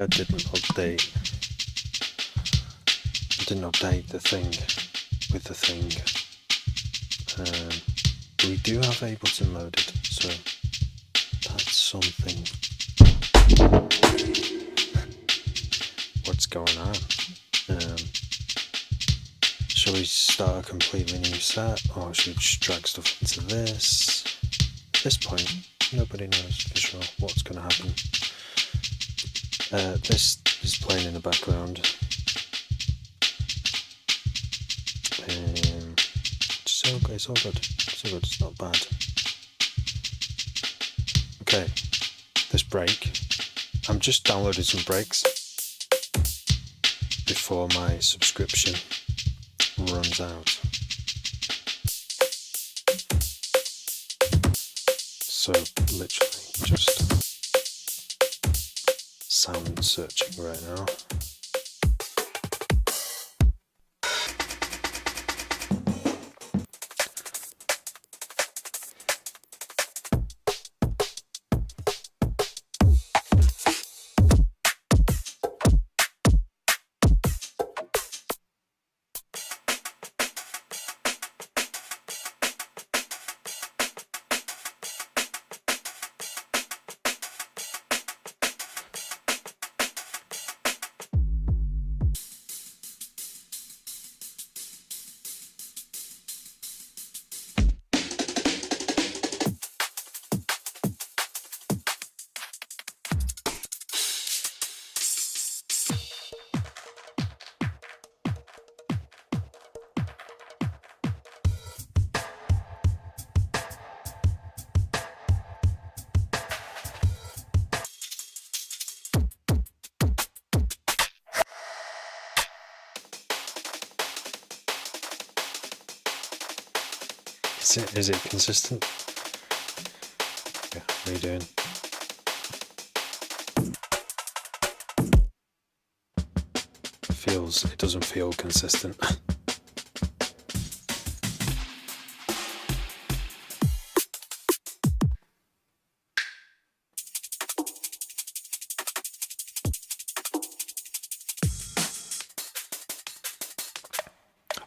I didn't update the thing with the thing. We do have Ableton loaded, so that's something. What's going on? Shall we start a completely new set, or should we just drag stuff into this? At this point, nobody knows for sure what's going to happen. This is playing in the background. It's all good. It's all good. It's not bad. Okay, this break. I'm just downloading some breaks before my subscription runs out. So literally just sound searching right now. Is it consistent? Yeah, what are you doing? It doesn't feel consistent.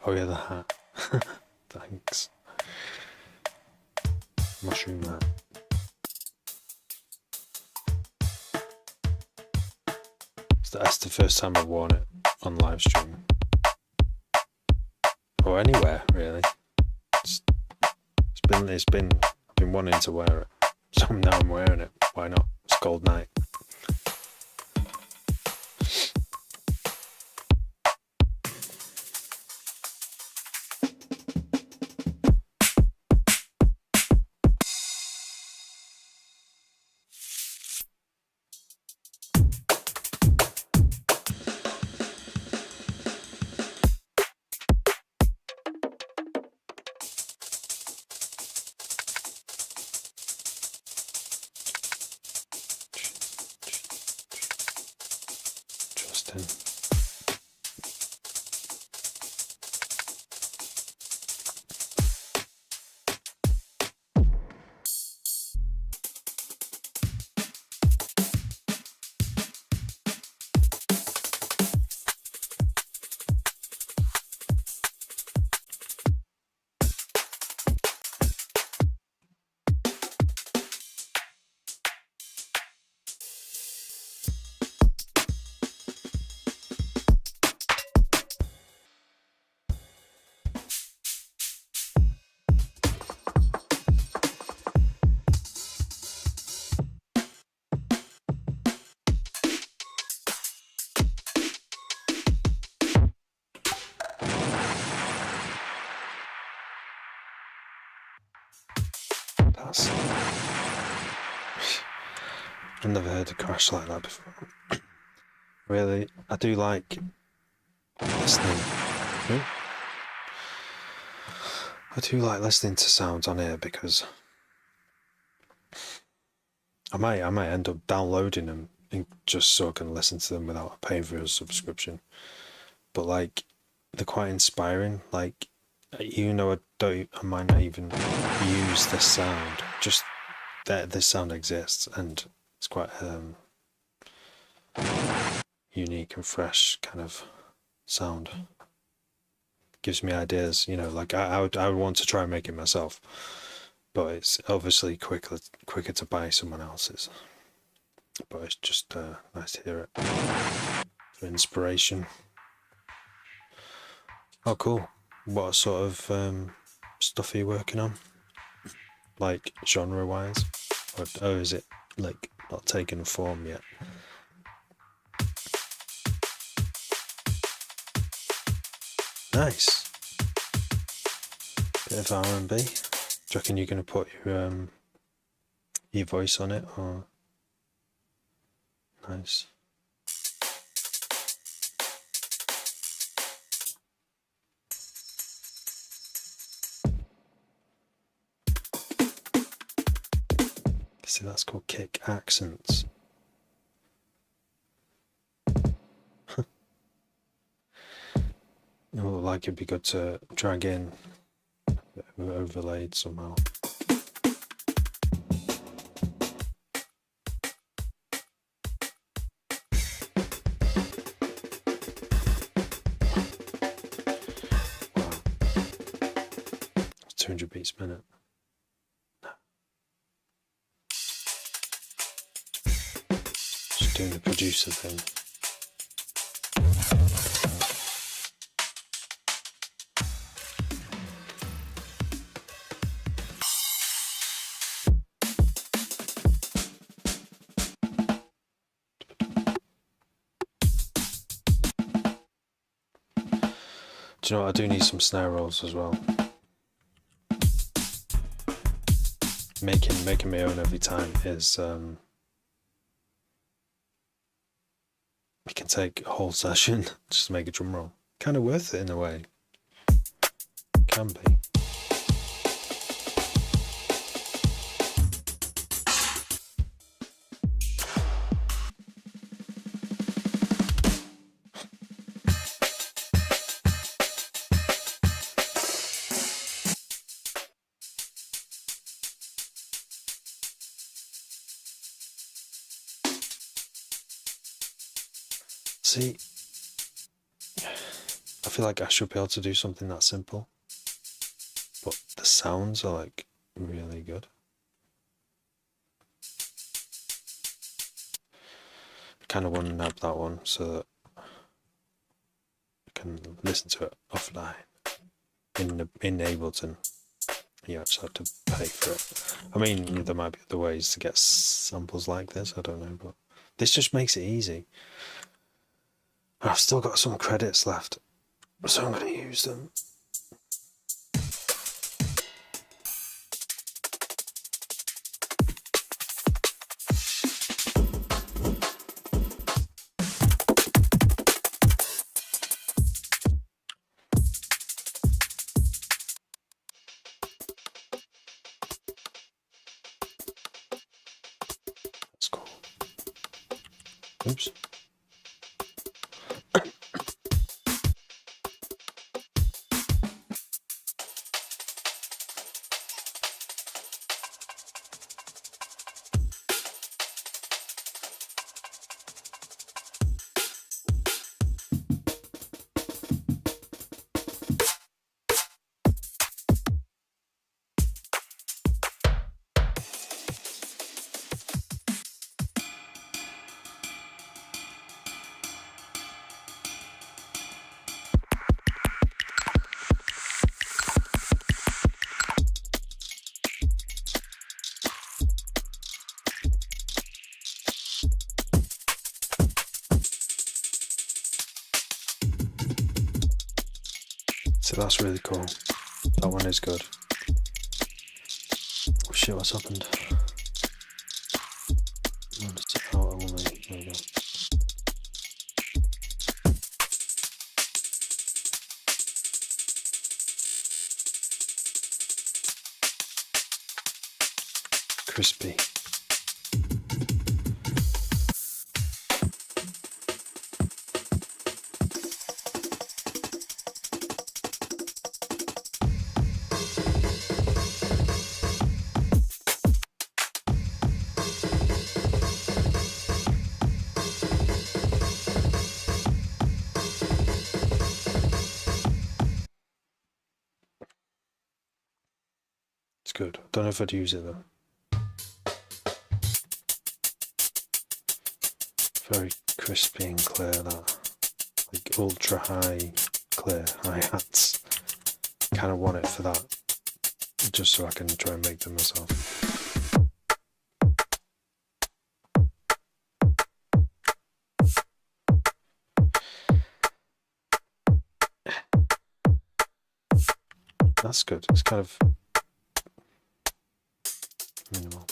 Oh yeah, the hat. Thanks. Mushroom hat. That's the first time I've worn it on live stream. Or anywhere, really. I've been wanting to wear it. So now I'm wearing it. Why not? It's a cold night. I've never heard a crash like that before. Really, I do like listening. I do like listening to sounds on here because I might end up downloading them just so I can listen to them without paying for a subscription. But like, they're quite inspiring. Like, even though I might not even use this sound, just that this sound exists, and it's quite unique and fresh kind of sound. Gives me ideas, you know, like I would want to try and make it myself, but it's obviously quicker to buy someone else's. But it's just nice to hear it for inspiration. Oh, cool. What sort of stuff are you working on? Like genre-wise? Or is it like not taken form yet? Nice. Bit of R&B. Do you reckon you're going to put your voice on it, or? Nice. See, that's called kick accents. It looked like it'd be good to drag in, overlaid somehow. Wow. 200 beats a minute. Just doing the producer thing. Do you know what? I do need some snare rolls as well. Making my own every time is it can take a whole session just to make a drum roll. Kind of worth it in a way. Can be. See, I feel like I should be able to do something that simple, but the sounds are like really good. I kind of want to nab that one so that I can listen to it offline in Ableton. You actually have to pay for it. I mean, there might be other ways to get samples like this, I don't know, but this just makes it easy. I've still got some credits left, so I'm going to use them. That's cool. Oops. So that's really cool. That one is good. Oh shit, what's happened? Oh, there we go. Crispy. good. I don't know if I'd use it though. Very crispy and clear, that. Like ultra high clear hi-hats. Kind of want it for that. Just so I can try and make them myself. That's good. It's kind of minimal.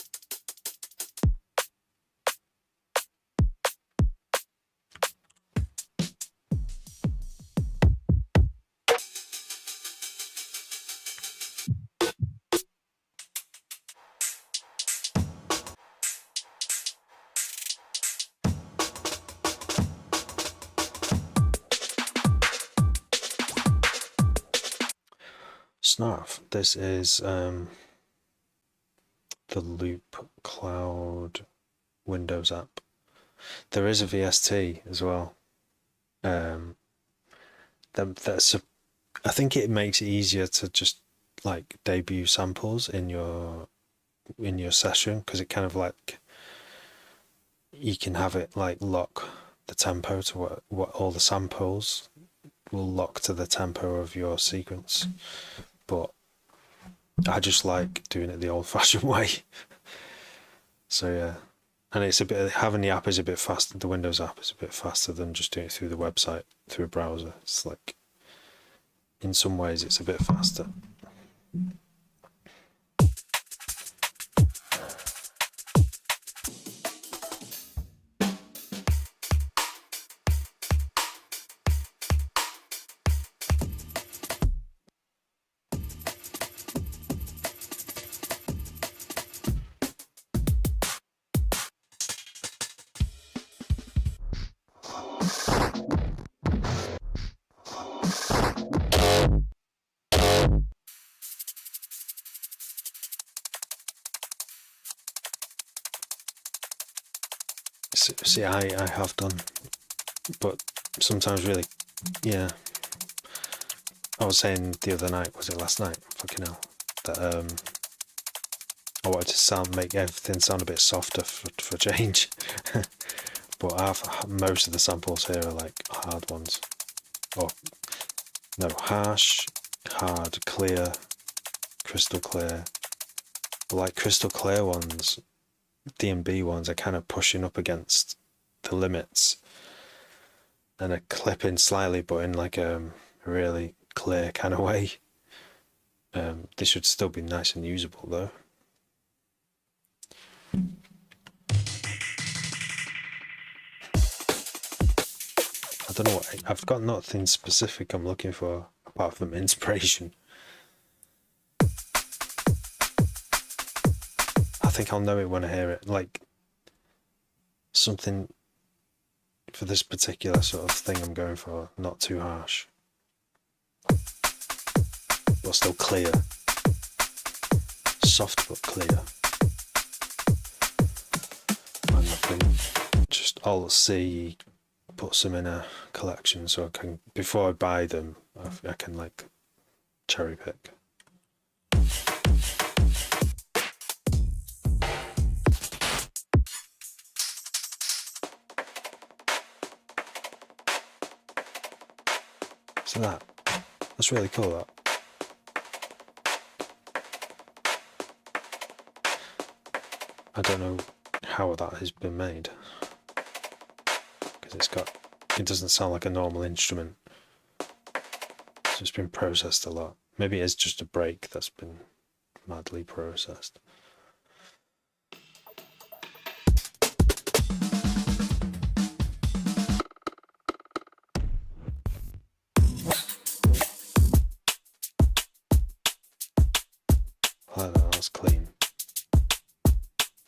Snarf. This is the Loop Cloud Windows app. There is a VST as well. That's I think it makes it easier to just like debut samples in your session, because it kind of like you can have it like lock the tempo to what all the samples will lock to the tempo of your sequence. But I just like doing it the old-fashioned way. So yeah, and it's a bit, having the app is a bit faster. The Windows app is a bit faster than just doing it through the website, through a browser. It's like, in some ways, it's a bit faster. See, I have done, but sometimes really, yeah. I was saying the other night, was it last night? Fucking hell. That I wanted to make everything sound a bit softer for change. But most of the samples here are like hard ones. Or, no, harsh, hard, clear, crystal clear. But like crystal clear ones, D&B ones, are kind of pushing up against the limits and are clipping slightly, but in like a really clear kind of way. They should still be nice and usable though. I don't know what, I've got nothing specific I'm looking for apart from inspiration. I think I'll know it when I hear it, like something for this particular sort of thing I'm going for, not too harsh, but still clear, soft but clear. And I think just I'll see, put some in a collection so I can, before I buy them, I can like cherry pick. So that's really cool, that. I don't know how that has been made, because it doesn't sound like a normal instrument. So it's been processed a lot. Maybe it's just a break that's been madly processed. Oh, that's clean.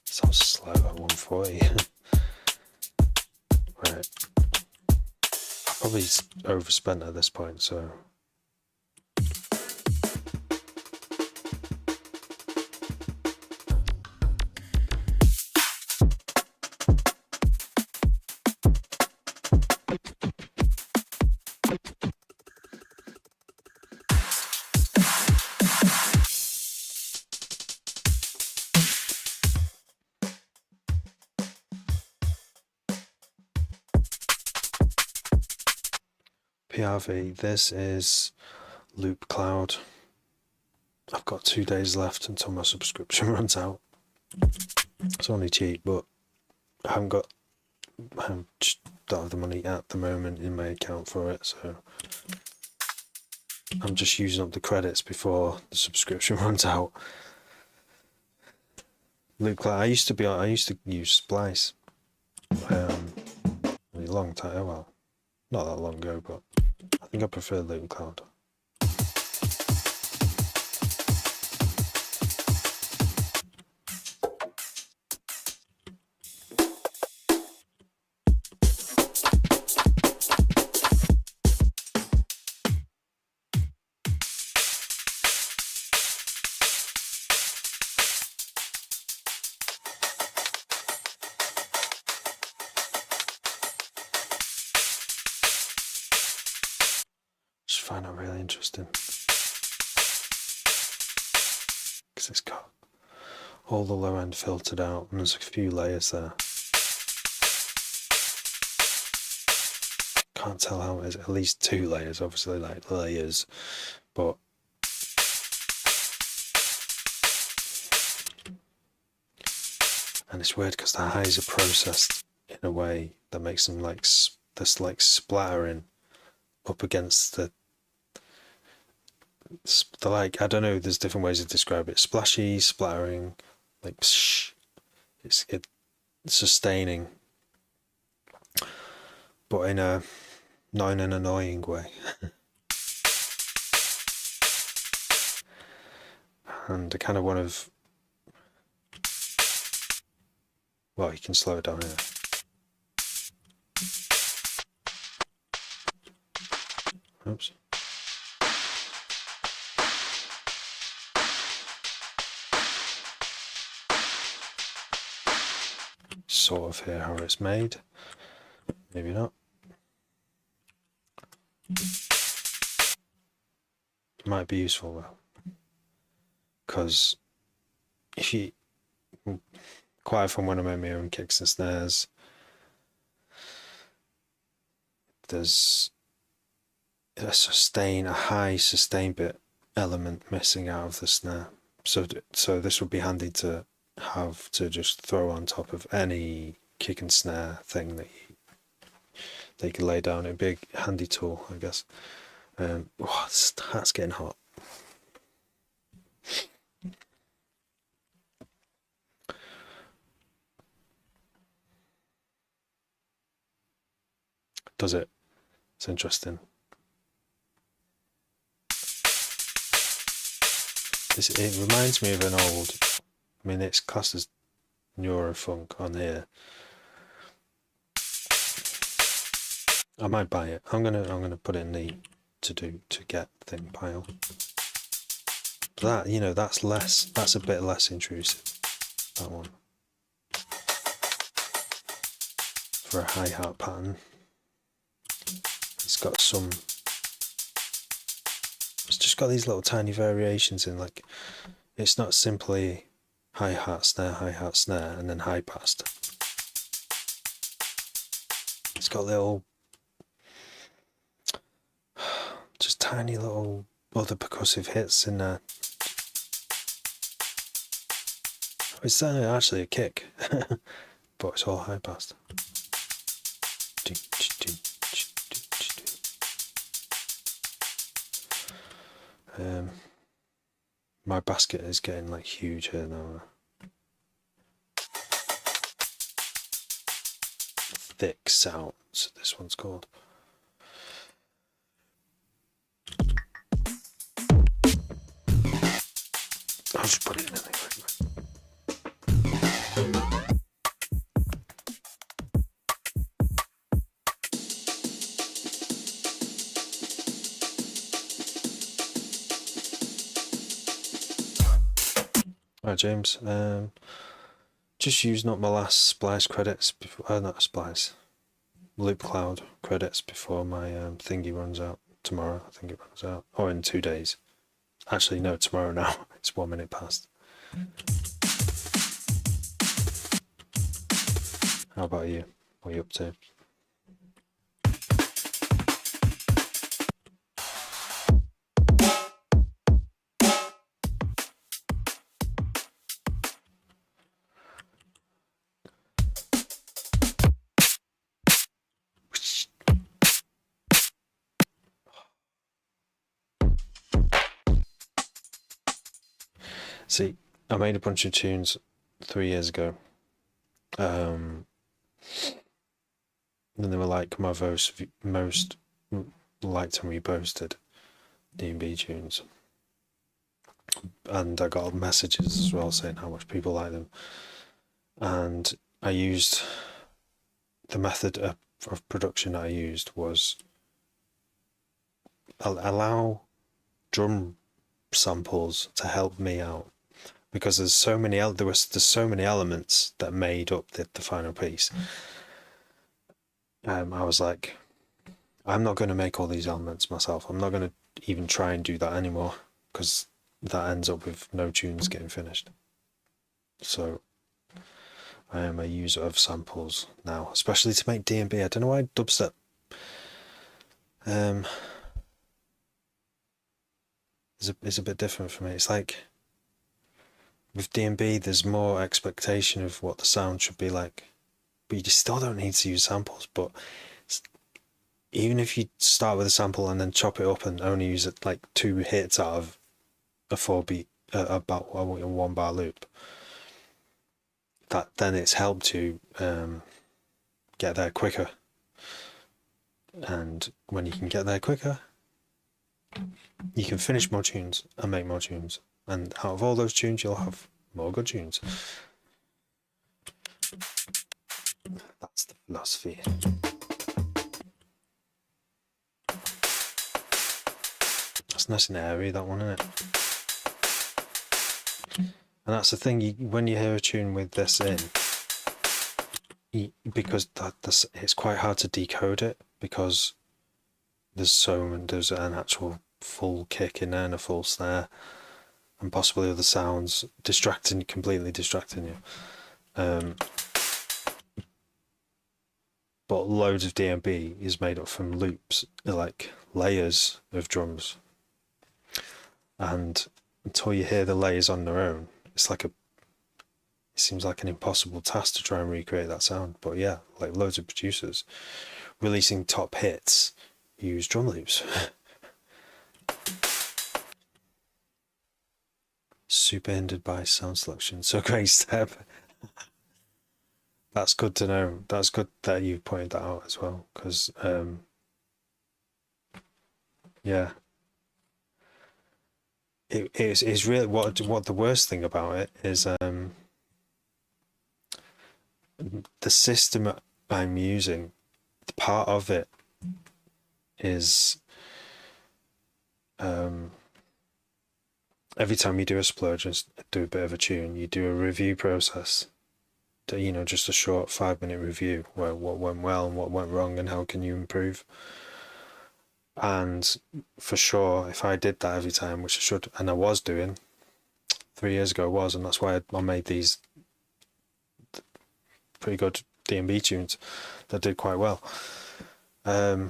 Sounds slow at 140. Right. Probably overspent at this point, so. PRV. This is Loop Cloud. I've got 2 days left until my subscription runs out. It's only cheap, but I just don't have the money at the moment in my account for it, so I'm just using up the credits before the subscription runs out. Loop Cloud. I used to use Splice. A long time. Well, not that long ago, but I think I prefer Loop Cloud. Just find that really interesting because it's got all the low end filtered out and there's a few layers there. Can't tell how it is. At least 2 layers, obviously, like layers, but and it's weird because the highs are processed in a way that makes them like this like splattering up against the like, I don't know, there's different ways to describe it. Splashy, splattering, like psh, it's sustaining, but in a not in an annoying way. And I kind of want to, well, you can slow it down here. Oops. Sort of hear how it's made. Maybe not. Might be useful though, because if you quite often when I make my own kicks and snares, there's a high sustain bit element missing out of the snare. So this would be handy to have to just throw on top of any kick and snare thing that you can lay down. It'd be a handy tool, I guess. That's getting hot. Does it? It's interesting. It reminds me of an old, I mean, it's classed as Neurofunk on here. I might buy it. I'm gonna put it in the to get thing pile. That, you know, that's a bit less intrusive, that one, for a hi-hat pattern. It's just got these little tiny variations in, like, it's not simply hi-hat, snare, and then high passed. It's got little, just tiny little other percussive hits in there. It's actually a kick, but it's all high passed. My basket is getting like huge here now. Thick sounds, this one's called. I'll just put it in anyway. Alright, James, just using up my last Splice credits before, not Splice, Loop Cloud credits before my thingy runs out tomorrow. I think it runs out, or in 2 days. Actually, no, tomorrow now. It's 1 minute past. How about you? What are you up to? See, I made a bunch of tunes 3 years ago. And they were like my most liked and reposted D&B tunes. And I got messages as well saying how much people like them. And I used the method of production I used was allow drum samples to help me out, because there's so many elements that made up the final piece. I was like, I'm not going to make all these elements myself. I'm not going to even try and do that anymore, because that ends up with no tunes getting finished. So I am a user of samples now, especially to make D&B. I don't know why dubstep is a bit different for me. It's like with D&B, there's more expectation of what the sound should be like, but you still don't need to use samples. But even if you start with a sample and then chop it up and only use it like 2 hits out of a 4-beat, about a 1-bar loop, that then it's helped to get there quicker. And when you can get there quicker, you can finish more tunes and make more tunes. And out of all those tunes, you'll have more good tunes. That's the philosophy. That's nice and airy, that one, isn't it? And that's the thing, when you hear a tune with this in, because it's quite hard to decode it, because there's an actual full kick in there and a full snare, and possibly other sounds completely distracting you. But loads of D&B is made up from loops, like layers of drums. And until you hear the layers on their own, it seems like an impossible task to try and recreate that sound. But yeah, like loads of producers releasing top hits use drum loops. Super hindered by sound selection. So great step. That's good to know. That's good that you pointed that out as well, because yeah, it's really what the worst thing about it is the system I'm using. Part of it is every time you do a splurge and do a bit of a tune, you do a review process. Just a short 5-minute review where what went well and what went wrong and how can you improve. And for sure, if I did that every time, which I should, and I was doing 3 years ago, and that's why I made these pretty good D&B tunes that did quite well. I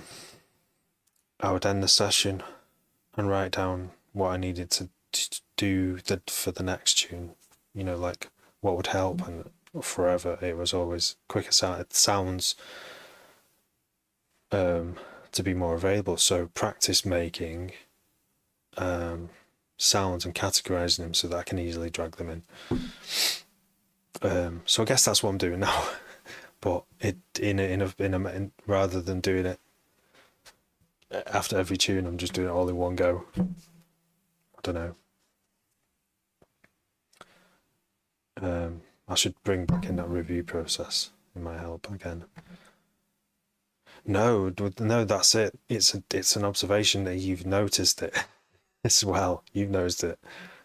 would end the session and write down what I needed to do for the next tune, like what would help, and forever it was always quicker sounds to be more available. So practice making sounds and categorizing them so that I can easily drag them in. So I guess that's what I'm doing now, but rather than doing it after every tune, I'm just doing it all in one go. I don't know. I should bring back in that review process. It might help again. No, that's it. It's an observation that you've noticed it as well. You've noticed it.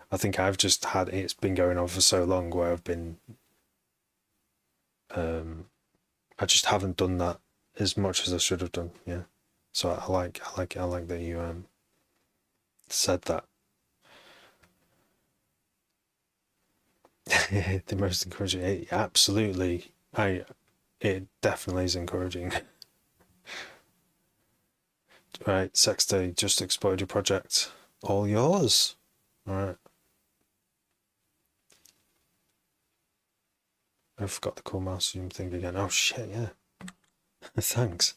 I think I've just had it's been going on for so long where I've been. I just haven't done that as much as I should have done. Yeah. So I like that you said that. The most encouraging, absolutely. It definitely is encouraging. Right, Sexday, just explode your project, all yours. All right. I forgot the cool mouse zoom thing again. Oh shit, yeah. Thanks.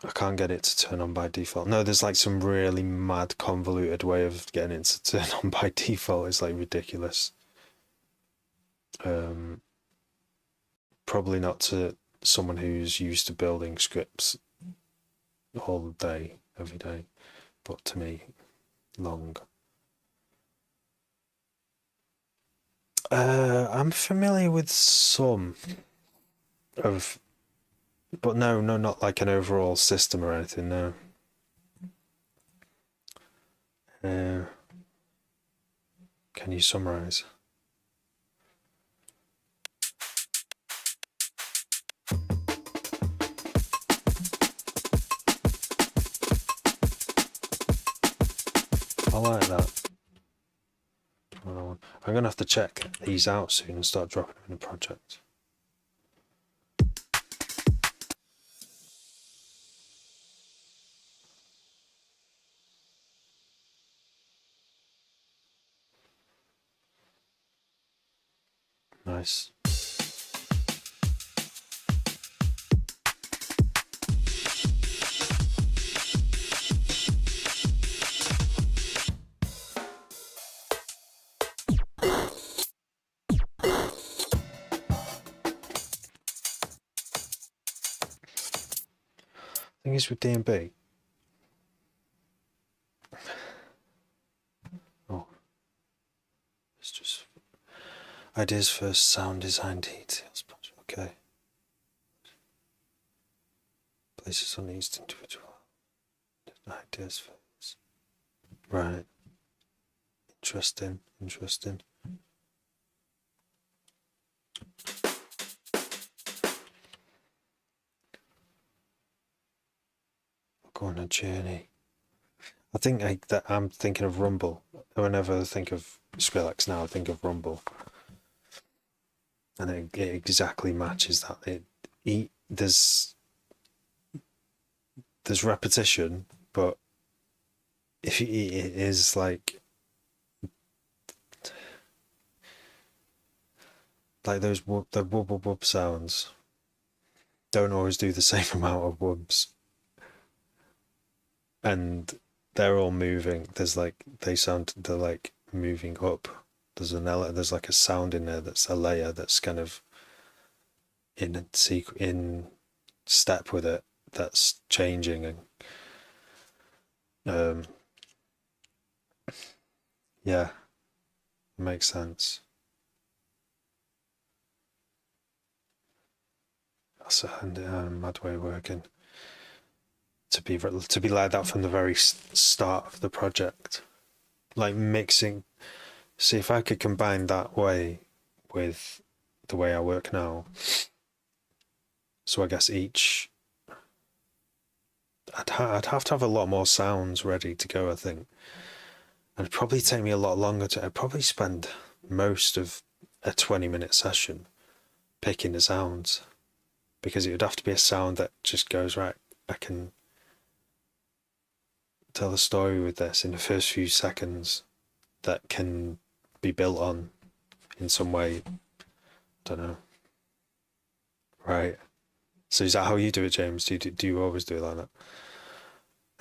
I can't get it to turn on by default. No, there's like some really mad convoluted way of getting it to turn on by default. It's like ridiculous. Probably not to someone who's used to building scripts all day, every day, but to me, long. I'm familiar with some of, but no, not like an overall system or anything. No. Can you summarize? I like that. I'm gonna have to check these out soon and start dropping them in a project. Nice. Thing is with D&B. Oh, it's just ideas for sound design details. Okay. Places on each individual ideas for this. Right. Interesting. I'll go on a journey. I think I'm thinking of Rumble. Whenever I think of Skrillex now, I think of Rumble, and it exactly matches that. There's repetition, but if it is like those the wub wub wub sounds don't always do the same amount of wubs, and they're all moving. They're like moving up. There's like a sound in there that's a layer that's kind of in step with it, that's changing. And yeah, makes sense. That's a mad way of working. To be like that from the very start of the project, like mixing. See if I could combine that way with the way I work now. So I guess I'd have to have a lot more sounds ready to go, I think. And it'd probably take me a lot longer I'd probably spend most of a 20-minute session picking the sounds, because it would have to be a sound that just goes, right, I can tell the story with this in the first few seconds, that can be built on in some way. Don't know. Right. So is that how you do it, James? Do you always do it like that?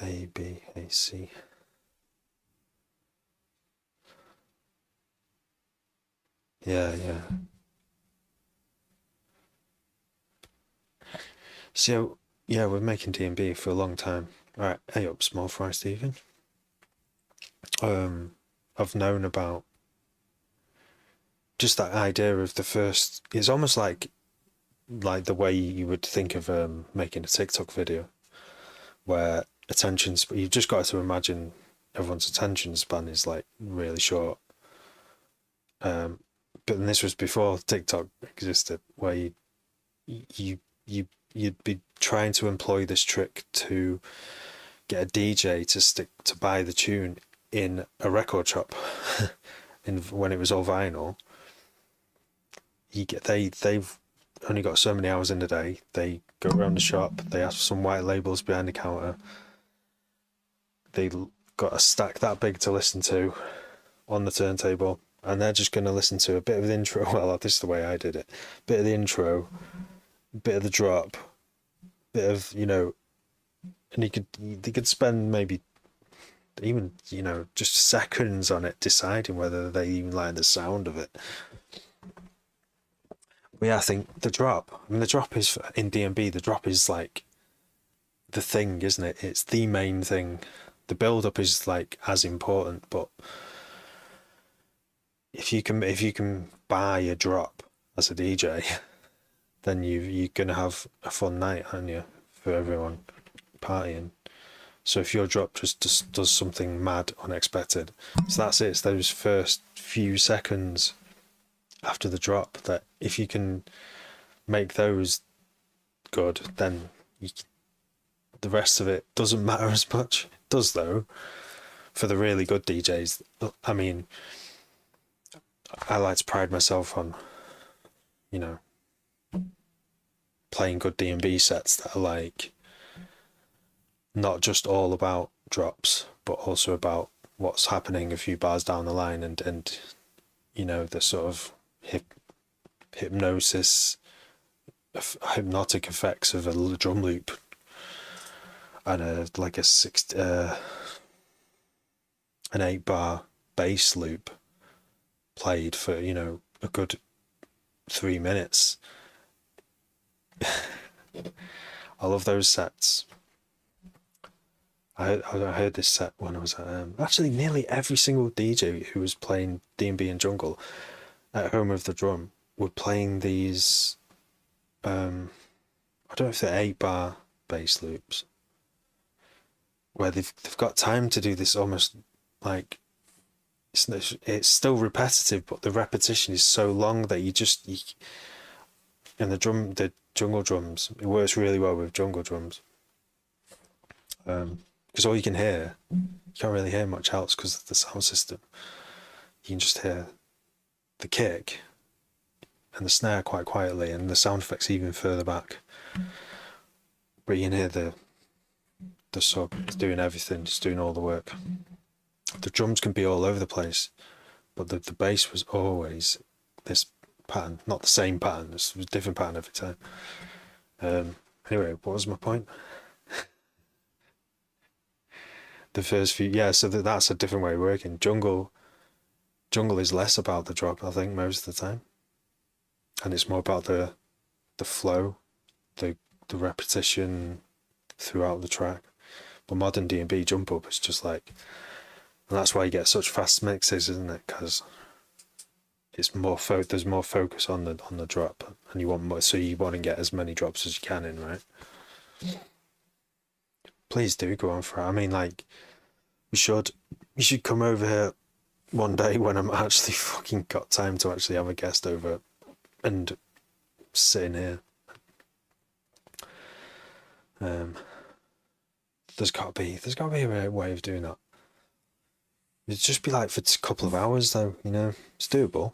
A, B, A, C. Yeah. So, yeah, we're making D&B for a long time. Alright, hey up, small fry Stephen. I've known about just that idea of the first. It's almost like the way you would think of making a TikTok video, where you've just got to imagine everyone's attention span is like really short. But then this was before TikTok existed, where you'd be trying to employ this trick to get a DJ to buy the tune in a record shop. When it was all vinyl, they've only got so many hours in the day. They go around the shop, they have some white labels behind the counter, they got a stack that big to listen to on the turntable, and they're just going to listen to a bit of the intro. Well, this is the way I did it. Bit of the intro, bit of the drop, bit of and you could spend maybe even, you know, just seconds on it, deciding whether they even like the sound of it. But yeah, I think the drop. I mean, the drop is in D&B. The drop is like the thing, isn't it? It's the main thing. The build up is like as important, but if you can buy a drop as a DJ, then you're gonna have a fun night, aren't you? For everyone partying. So if your drop just does something mad, unexpected, so that's it. It's those first few seconds after the drop that if you can make those good, then the rest of it doesn't matter as much. It does though for the really good DJs. I mean, I like to pride myself on, you know, playing good D&B sets that are like not just all about drops, but also about what's happening a few bars down the line, and you know, the sort of hypnosis, hypnotic effects of a drum loop and an 8-bar bass loop played for, you know, a good 3 minutes. I love those sets. I heard this set when I was at actually nearly every single DJ who was playing D&B and jungle at Home of the Drum were playing these. I don't know if they're 8-bar bass loops where they've got time to do this almost like it's still repetitive, but the repetition is so long that and the jungle drums, it works really well with jungle drums. Because all you can hear, you can't really hear much else because of the sound system. You can just hear the kick and the snare quite quietly, and the sound effects even further back. But you can hear the sub doing everything, just doing all the work. The drums can be all over the place, but the bass was always this pattern, not the same pattern. It was a different pattern every time. Anyway, what was my point? The first few, yeah. So that's a different way of working. Jungle is less about the drop, I think, most of the time, and it's more about the flow, the repetition throughout the track. But modern D&B jump up is just like, and that's why you get such fast mixes, isn't it? Because it's more there's more focus on the drop, and you want more, so you want to get as many drops as you can in, right? Please do go on for it. I mean, like, you should come over here one day when I'm actually fucking got time to actually have a guest over and sit in here. There's got to be a way of doing that. It'd just be like for a couple of hours though, you know. It's doable.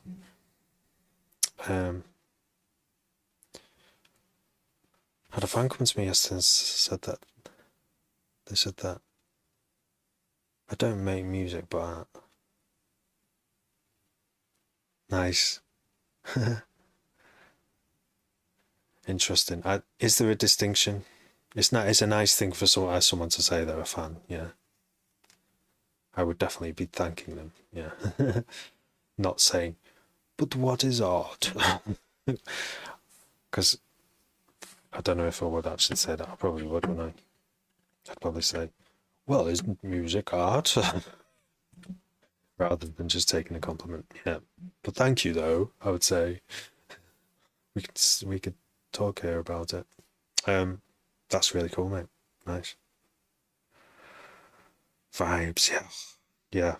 Had a fan come to me yesterday and said that I don't make music, but nice. Interesting. Is there a distinction? It's not. It's a nice thing for someone to say they're a fan. Yeah, I would definitely be thanking them. Yeah, not saying, but what is art? Because I don't know if I would actually say that. I probably would, wouldn't I? I'd probably say, well, isn't music art? Rather than just taking a compliment. Yeah, but thank you though. I would say we could talk here about it. That's really cool, mate. Nice vibes. Yeah.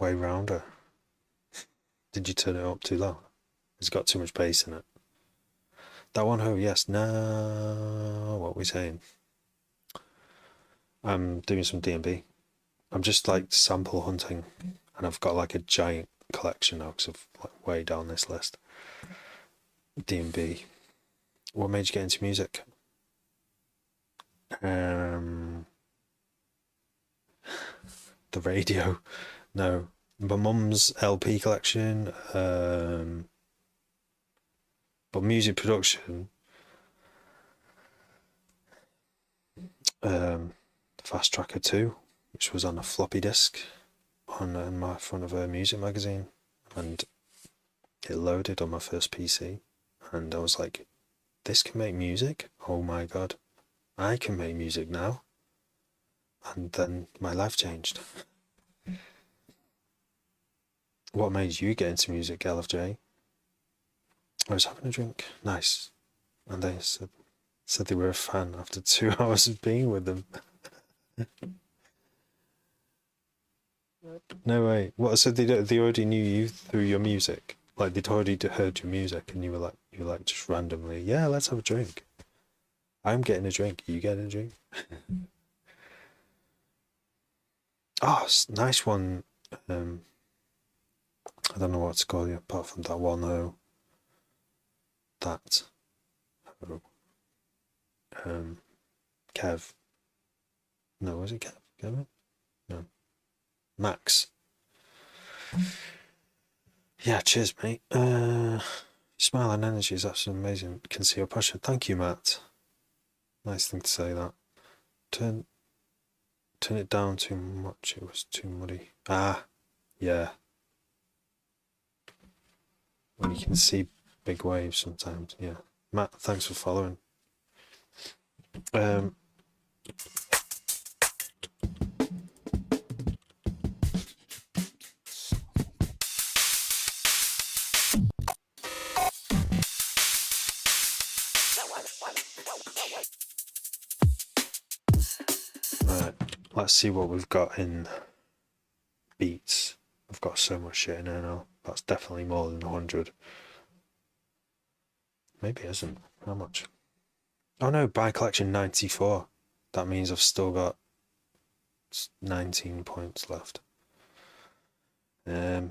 Way rounder. Did you turn it up too loud? It's got too much bass in it. That one, oh yes. No, what are we saying? I'm doing some D&B. I'm just like sample hunting, and I've got like a giant collection now because I've like way down this list. D&B. What made you get into music? The radio. No, my mum's LP collection. But music production, Fast Tracker 2, which was on a floppy disk on my front of a music magazine, and it loaded on my first PC, and I was like, this can make music? Oh my god, I can make music now. And then my life changed. What made you get into music, LFJ? I was having a drink. Nice. And they said they were a fan after 2 hours of being with them. No way. What? So they already knew you through your music? Like they'd already heard your music, and you were like just randomly, yeah, let's have a drink. I'm getting a drink. You getting a drink? Oh, nice one. I don't know what to call you apart from that one. Oh, that. Oh, Kev. No, was it Kev? Kevin? No. Max. Yeah, cheers, mate. Smile and energy is absolutely amazing. Can see your passion. Thank you, Matt. Nice thing to say that. Turn it down too much. It was too muddy. Ah, yeah. When you can see big waves sometimes. Yeah. Matt, thanks for following. Right, let's see what we've got in beats. I've got so much shit in there now. That's definitely more than 100. Maybe it isn't. How much? Oh no, buy collection 94. That means I've still got 19 points left. What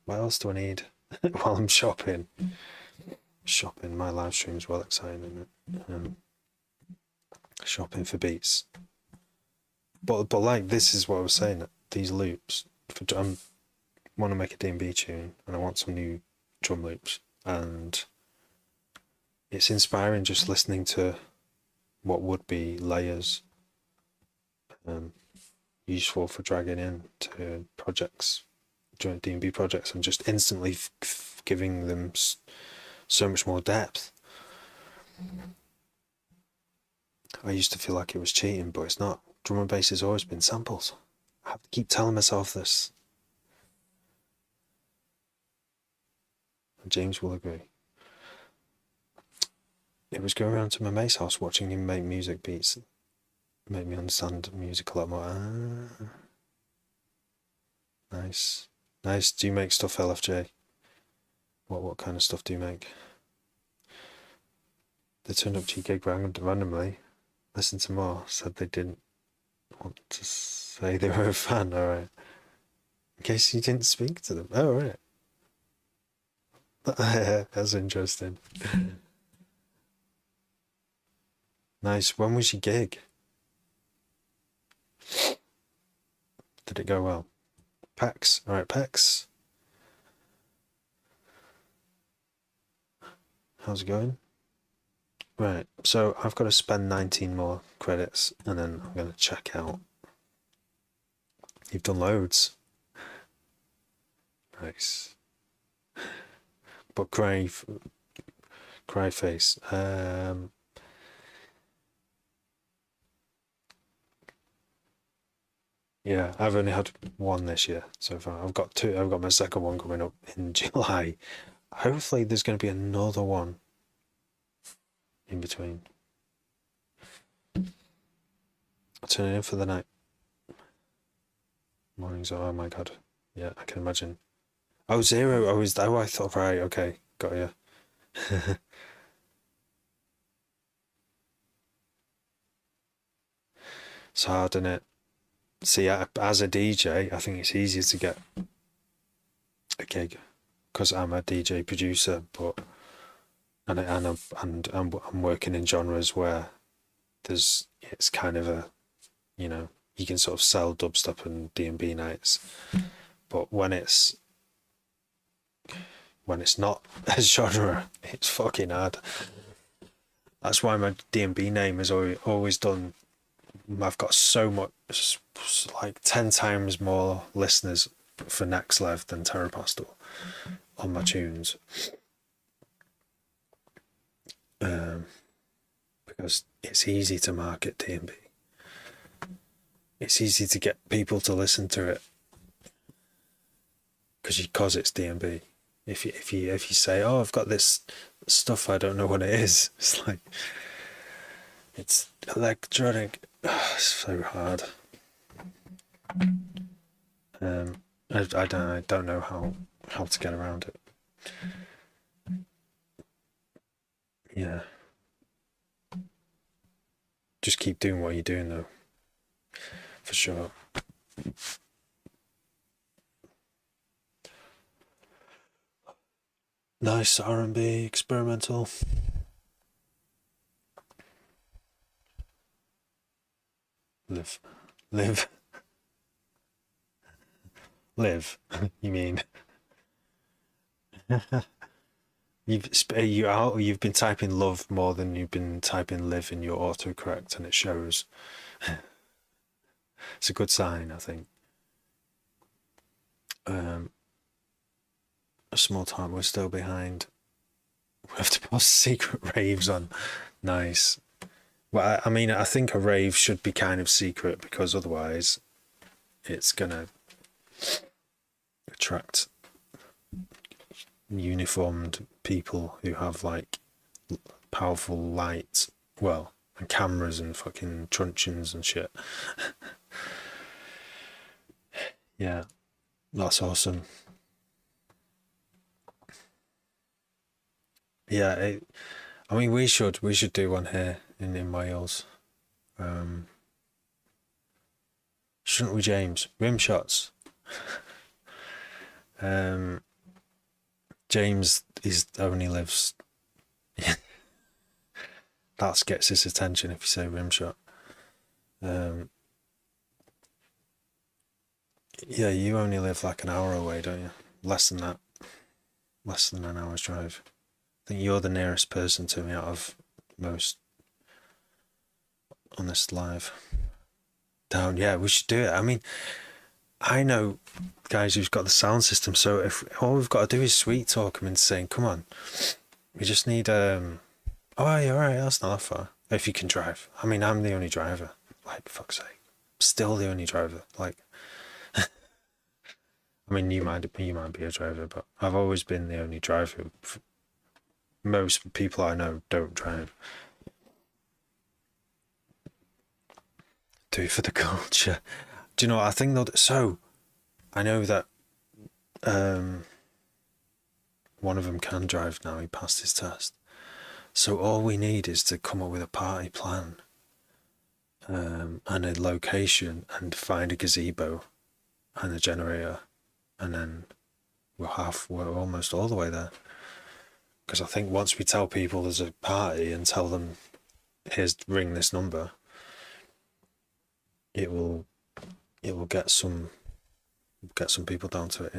else do I need while I'm shopping? My live stream's well exciting, isn't it? Shopping for beats. But like, this is what I was saying, these loops. I want to make a D&B tune, and I want some new drum loops, and it's inspiring just listening to what would be layers, useful for dragging in to projects, joint D&B projects, and just instantly giving them so much more depth. I used to feel like it was cheating, but it's not. Drum and bass has always been samples. I have to keep telling myself this. James will agree. It was going around to my mate's house watching him make music beats. It made me understand music a lot more. Nice. Nice. Do you make stuff, LFJ? What kind of stuff do you make? They turned up to your gig randomly. Listened to more. Said they didn't want to say they were a fan. Alright. In case you didn't speak to them. Oh, right. That's interesting. Nice. When was your gig? Did it go well? Pax. Alright, Pax. How's it going? Right, so I've got to spend 19 more credits and then I'm going to check out. You've done loads. Nice. But cry face. Yeah, I've only had one this year so far. I've got two. I've got my second one coming up in July. Hopefully there's going to be another one in between. I'll turn it in for the night. Mornings, oh my god. Yeah, I can imagine. Oh, 0. I thought, right, okay, got you. It's hard, isn't it? See, as a DJ, I think it's easier to get a gig because I'm a DJ producer, but I'm working in genres where it's kind of a, you can sort of sell dubstep and D&B nights, but when it's when it's not a genre, it's fucking hard. That's why my D&B name has always done. I've got so much, like 10 times more listeners for Next Lev than Terrapastel on my tunes. Because it's easy to market D&B. It's easy to get people to listen to it because it's D&B. If you say, oh, I've got this stuff, I don't know what it is. It's like, it's electronic. It's so hard. I don't know how to get around it. Yeah. Just keep doing what you're doing though. For sure. Nice R&B, experimental. Live. You mean? You've been typing love more than you've been typing live in your autocorrect, and it shows. It's a good sign, I think. A small time, we're still behind. We have to post secret raves on. Nice. Well, I mean, I think a rave should be kind of secret because otherwise it's gonna attract uniformed people who have like powerful lights, well, and cameras and fucking truncheons and shit. Yeah, that's awesome. Yeah, I mean, we should do one here in Wales. Shouldn't we, James? Rim shots. James only lives. That gets his attention if you say rim shot. Yeah, you only live like an hour away, don't you? Less than that. Less than an hour's drive. I think you're the nearest person to me out of most on this live. Down, yeah, we should do it. I mean, I know guys who's got the sound system, so if all we've got to do is sweet talk them into saying, come on, we just need oh yeah, alright, that's not that far. If you can drive. I mean, I'm the only driver. Like, for fuck's sake. Still the only driver. Like, I mean, you might be a driver, but I've always been the only driver. Most people I know don't drive. Do it for the culture. Do you know what I think though? So, I know that one of them can drive now. He passed his test. So all we need is to come up with a party plan and a location and find a gazebo and a generator, and then we're almost all the way there. Because I think once we tell people there's a party and tell them, ring this number, it will get some people down to it.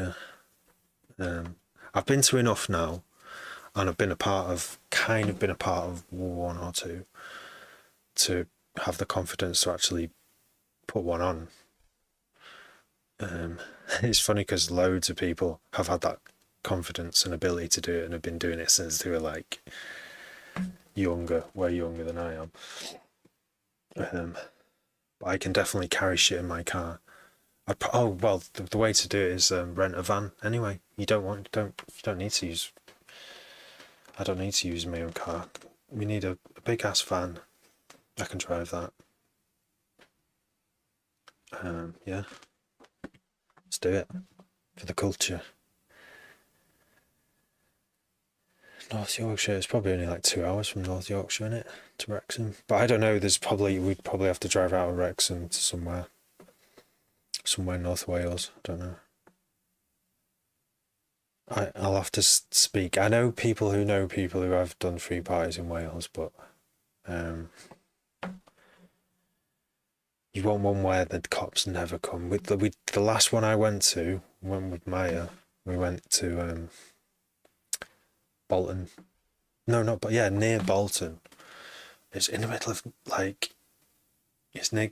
Yeah. I've been to enough now, and I've been a part of one or two to have the confidence to actually put one on. It's funny because loads of people have had that confidence and ability to do it and have been doing it since they were like way younger than I am. But I can definitely carry shit in my car. The way to do it is rent a van. Anyway, you don't need to use. I don't need to use my own car. We need a big ass van. I can drive that. Yeah. Let's do it for the culture. North Yorkshire, it's probably only like 2 hours from North Yorkshire, innit, to Wrexham. But I don't know, we'd probably have to drive out of Wrexham to somewhere in North Wales, I don't know. I'll have to speak. I know people who have done free parties in Wales, but you want one where the cops never come. The last one I went to, with Maya, we went to Bolton. No, not but yeah, near Bolton. It's in the middle of like it's near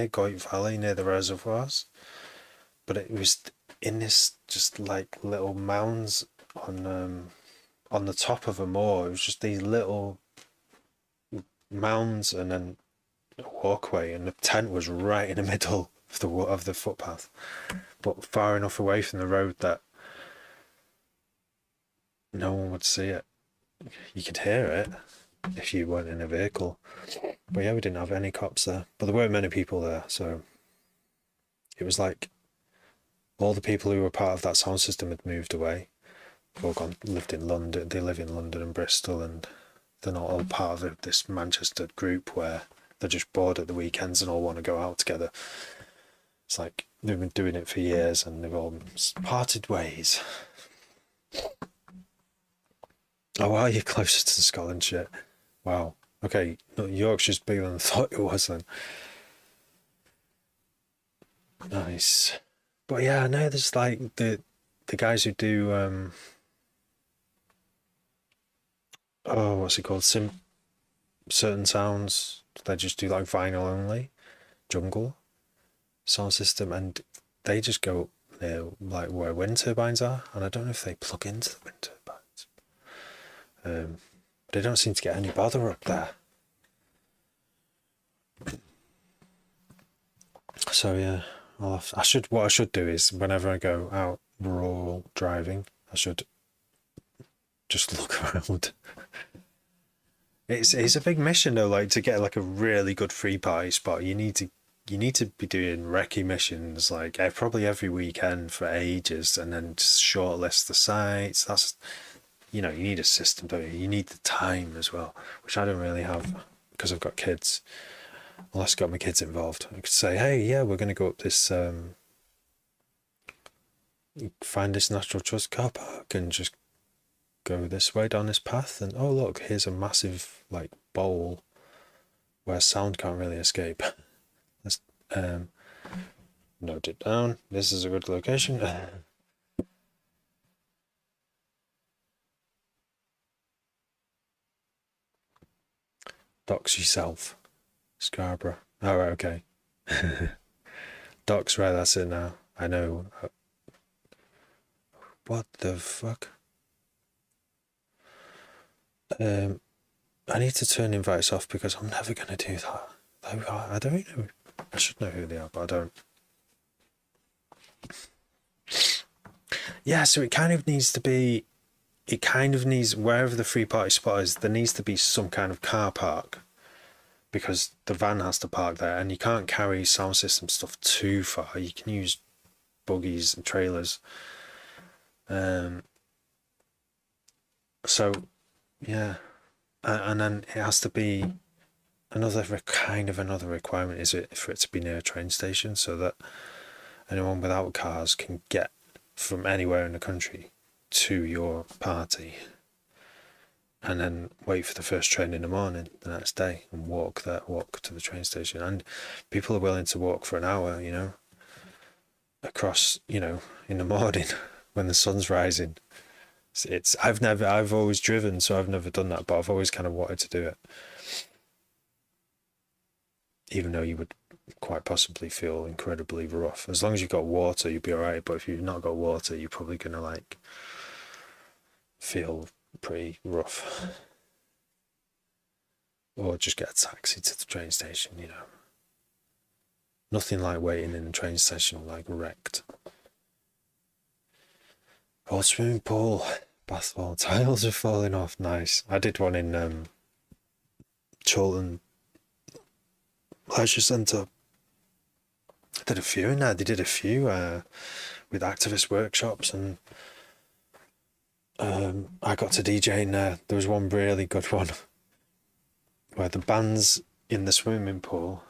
Goit Valley, near the reservoirs. But it was in this just like little mounds on the top of a moor. It was just these little mounds and then a walkway, and the tent was right in the middle of the footpath, but far enough away from the road that no one would see it. You could hear it if you weren't in a vehicle. But yeah, we didn't have any cops there, but there weren't many people there, so it was like all the people who were part of that sound system had moved away. They've all gone, lived in London. They live in London and Bristol, and they're not all part of this Manchester group where they're just bored at the weekends and all want to go out together. It's like they've been doing it for years and they've all parted ways. Oh wow, you're closer to the Scotland shit. Wow. Okay, Yorkshire's bigger than I thought it was then. Nice. But yeah, I know there's like the guys who do oh, what's it called? Certain sounds. They just do like vinyl only, jungle sound system, and they just go up near like where wind turbines are, and I don't know if they plug into the wind turbines. They don't seem to get any bother up there. So yeah, what I should do is whenever I go out rural driving, I should just look around. It's a big mission though, like to get like a really good free party spot. You need to be doing recce missions like probably every weekend for ages, and then just shortlist the sites. That's you need a system, don't you? You need the time as well, which I don't really have because I've got kids. Unless I got my kids involved, I could say, hey, yeah, we're going to go up this, find this National Trust car park and just go this way down this path. And oh, look, here's a massive like bowl where sound can't really escape. Let's note it down. This is a good location. Dox yourself, Scarborough. All right, okay. Docs, right, that's it now. I know. What the fuck? I need to turn invites off because I'm never going to do that. I don't know. I should know who they are, but I don't. Yeah, so it kind of needs, wherever the free party spot is, there needs to be some kind of car park because the van has to park there, and you can't carry sound system stuff too far. You can use buggies and trailers. So, yeah. And then it has to be another requirement is it for it to be near a train station so that anyone without cars can get from anywhere in the country to your party and then wait for the first train in the morning the next day and walk to the train station. And people are willing to walk for an hour, across, in the morning when the sun's rising. I've always driven, so I've never done that, but I've always kind of wanted to do it. Even though you would quite possibly feel incredibly rough. As long as you've got water, you'll be alright, but if you've not got water, you're probably gonna like feel pretty rough. Or just get a taxi to the train station, Nothing like waiting in the train station like wrecked. Oh, swimming pool, basketball tiles are falling off. Nice. I did one in Chorlton Leisure Centre. I did a few in there. They did a few with activist workshops, and I got to DJ in there. There was one really good one where the bands in the swimming pool,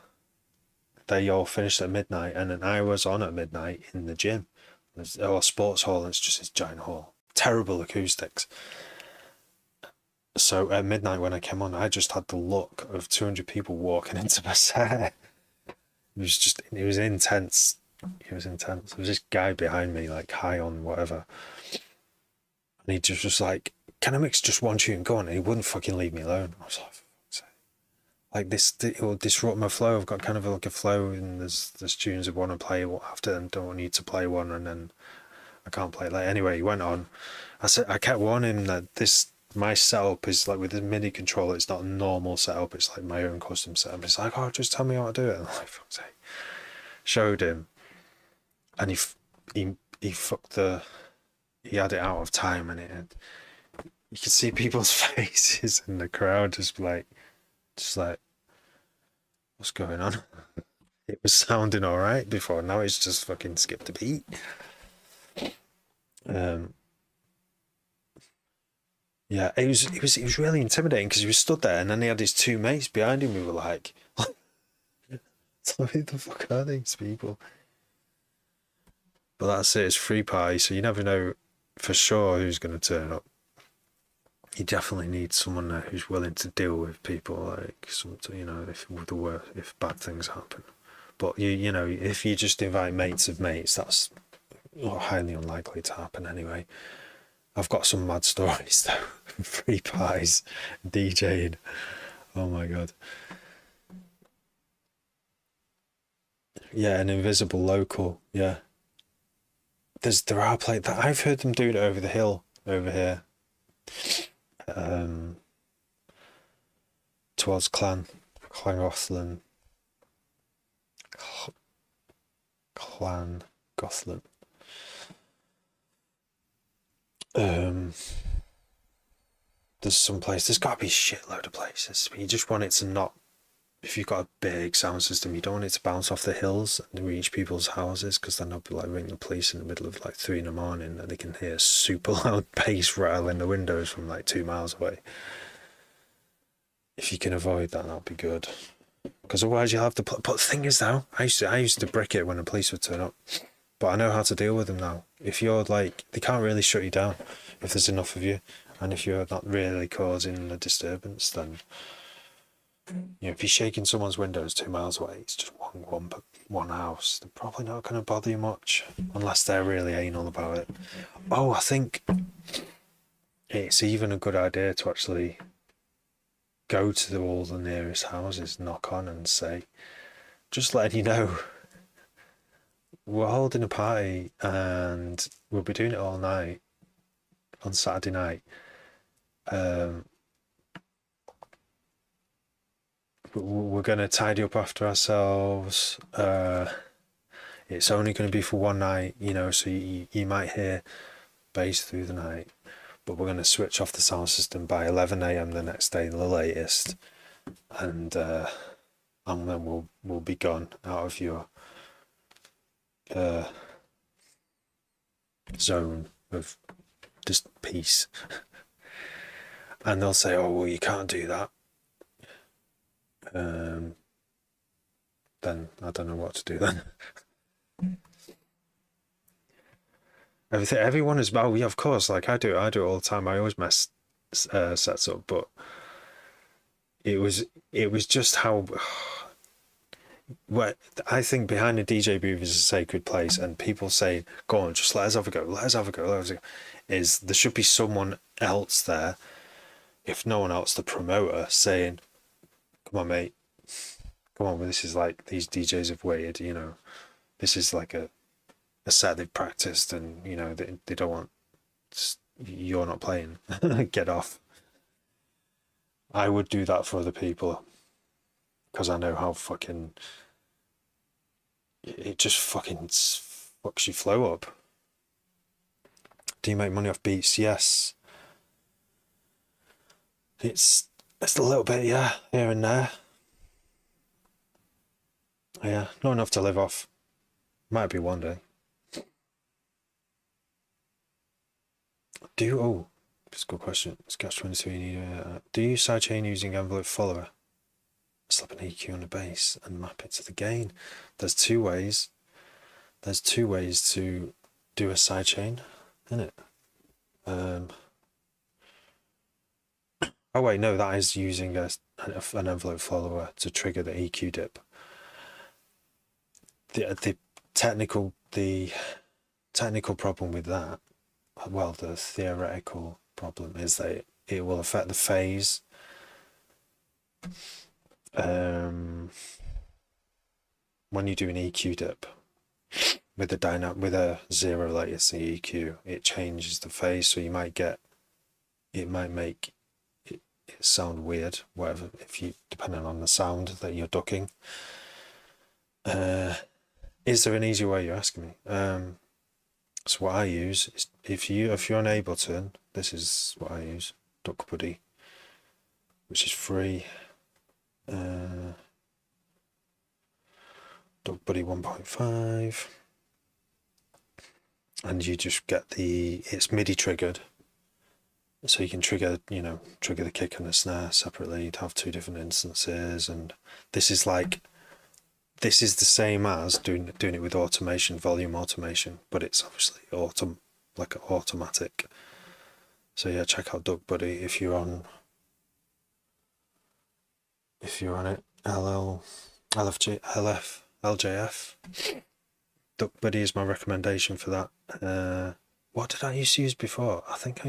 they all finished at midnight, and then I was on at midnight in the gym. Or sports hall, and it's just this giant hall. Terrible acoustics. So at midnight when I came on, I just had the look of 200 people walking into my set. It was intense. It was intense. There was this guy behind me, like high on whatever. And he just was like can I mix just one tune? Go on. And he wouldn't fucking leave me alone. I was like, it will disrupt my flow. I've got kind of like a flow, and there's tunes I want to play after, and don't need to play one, and then I can't play it. Like, anyway, he went on. I kept warning him that my setup is like with the MIDI controller. It's not a normal setup. It's like my own custom setup. It's like, oh, just tell me how to do it. And I'm like, fuck's sake. Showed him, and he fucked he had it out of time, and you could see people's faces in the crowd just like what's going on? It was sounding all right before. Now it's just fucking skipped a beat. Yeah, it was really intimidating because he was stood there, and then he had his two mates behind him who were like, "Who the fuck are these people?" But that's it. It's free party, so you never know for sure who's going to turn up. You definitely need someone there who's willing to deal with people, like if bad things happen. But if you just invite mates of mates, that's highly unlikely to happen anyway. I've got some mad stories though. Free pies, DJing. Oh my god. Yeah, an invisible local. Yeah. There are places that I've heard them do it over the hill over here. Towards Llangollen. Llangollen. There's some place. There's got to be a shitload of places. But you just want it to not. If you've got a big sound system, you don't want it to bounce off the hills and reach people's houses, because then they'll be like ring the police in the middle of like 3 a.m. and they can hear super loud bass rattle in the windows from like 2 miles away. If you can avoid that, that'll be good. Because otherwise you'll have to. But the thing is, though, I used to brick it when the police would turn up. But I know how to deal with them now. If you're like, they can't really shut you down if there's enough of you, and if you're not really causing a disturbance, then if you're shaking someone's windows 2 miles away, it's just one house. They're probably not going to bother you much unless they're really anal about it. Oh, I think it's even a good idea to actually go to all the nearest houses, knock on, and say, just letting you know, we're holding a party and we'll be doing it all night on Saturday night. We're going to tidy up after ourselves. It's only going to be for one night, so you might hear bass through the night, but we're going to switch off the sound system by 11 a.m. the next day, the latest, and then we'll be gone out of your zone of just peace. And they'll say, oh, well, you can't do that. Then I don't know what to do then. Everyone is, oh yeah, of course, like I do it all the time. I always mess sets up, but it was just how what I think behind a DJ booth is a sacred place, and people say, go on, just let us have a go, is there should be someone else there, if no one else, the promoter, saying, come on mate, come on, this is like, these DJs have waited, this is like a set they've practiced, and they don't want, you're not playing. Get off. I would do that for other people, because I know how fucking it just fucking fucks your flow up. Do you make money off beats? Yes. It's a little bit, yeah, here and there. Yeah, not enough to live off. Might be one day. That's a good question. Sketch 23. Do you sidechain using envelope follower? Slap an EQ on the bass and map it to the gain. There's two ways. There's two ways to do a sidechain, isn't it? Oh wait, no, that is using an envelope follower to trigger the EQ dip. The technical problem with that, well, the theoretical problem is that it will affect the phase. When you do an EQ dip with a zero latency EQ, it changes the phase, so it might make it sound weird, whatever, if you depending on the sound that you're ducking. Is there an easier way, you're asking me? So what I use is, if you're on Ableton, this is what I use, Duck Buddy, which is free. Duck Buddy 1.5, and you just get it's MIDI triggered, so you can trigger the kick and the snare separately. You'd have two different instances, and this is the same as doing it with automation, volume automation, but it's obviously automatic. So yeah, check out Duck Buddy if you're on it. LJF. Duck Buddy is my recommendation for that. What did I used to use before? I think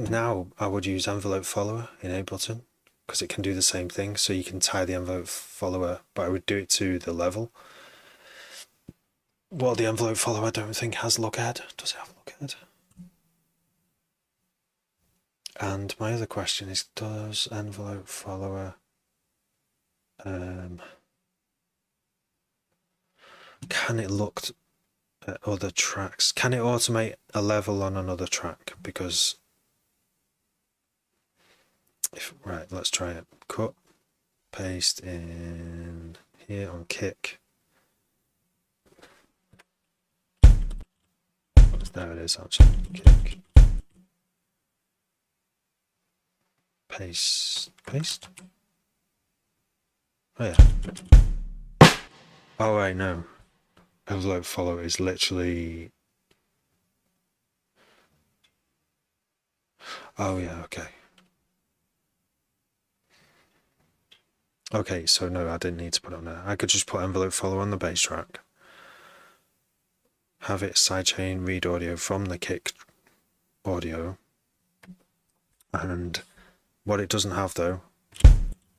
now I would use Envelope Follower in Ableton, because it can do the same thing. So you can tie the envelope follower, but I would do it to the level. Well, the envelope follower I don't think has look ahead. Does it have look ahead? And my other question is, does envelope follower can it look at other tracks? Can it automate a level on another track? Because right, let's try it. Cut, paste in here on kick. There it is, actually. Kick. Paste. Oh yeah. Oh wait, no. Envelope follower is literally. Oh yeah, okay. Okay, so no, I didn't need to put it on there. I could just put envelope follower on the bass track, have it sidechain read audio from the kick audio, and what it doesn't have though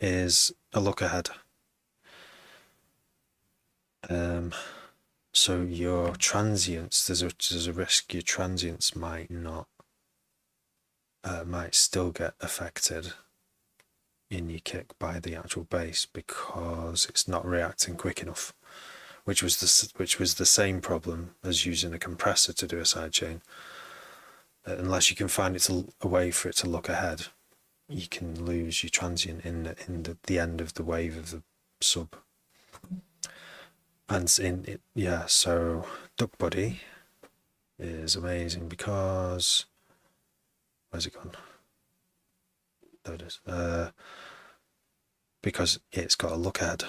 is a look ahead. So your transients, there's a risk your transients might still get affected in your kick by the actual bass, because it's not reacting quick enough, which was the same problem as using a compressor to do a sidechain. Unless you can find a way for it to look ahead, you can lose your transient in the end of the wave of the sub. And so Duck Buddy is amazing because, where's it gone? There it is. Because it's got a look ahead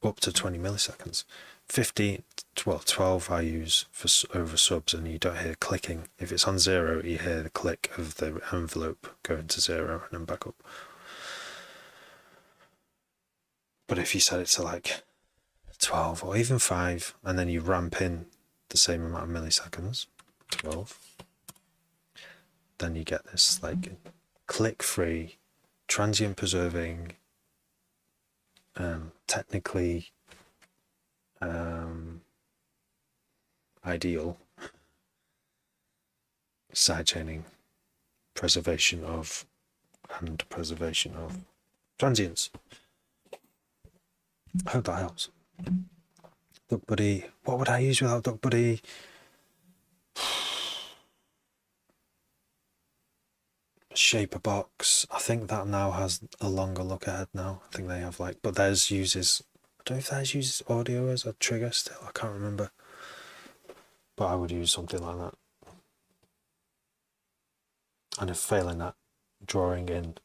up to 20 milliseconds. 12 I use for over subs, and you don't hear clicking. If it's on 0, you hear the click of the envelope going to 0 and then back up. But if you set it to like 12 or even 5, and then you ramp in the same amount of milliseconds, 12, then you get this like click-free, transient preserving, technically ideal sidechaining, preservation of transients. I hope that helps. Duck Buddy. What would I use without Duck Buddy? Shaper Box. I think that now has a longer look ahead now. I think they have but theirs uses, I don't know if theirs uses audio as a trigger still. I can't remember. But I would use something like that. And if failing that, drawing in.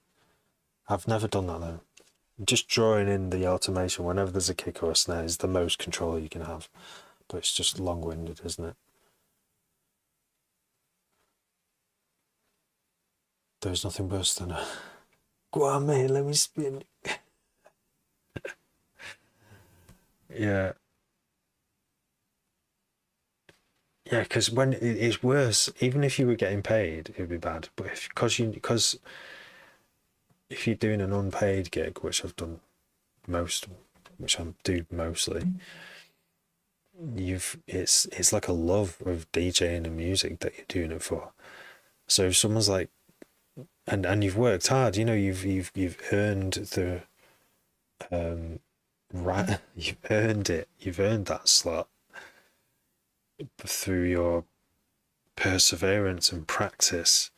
I've never done that though. Just drawing in the automation whenever there's a kick or a snare is the most control you can have. But it's just long-winded, isn't it? There's nothing worse than a, go on mate, let me spin. Yeah. Yeah, because when it's worse, even if you were getting paid, it'd be bad. But if because if you're doing an unpaid gig, which I've done most, which I do mostly, it's like a love of DJing and music that you're doing it for. So if someone's like, and you've worked hard, you've earned the right, you've earned it, you've earned that slot through your perseverance and practice,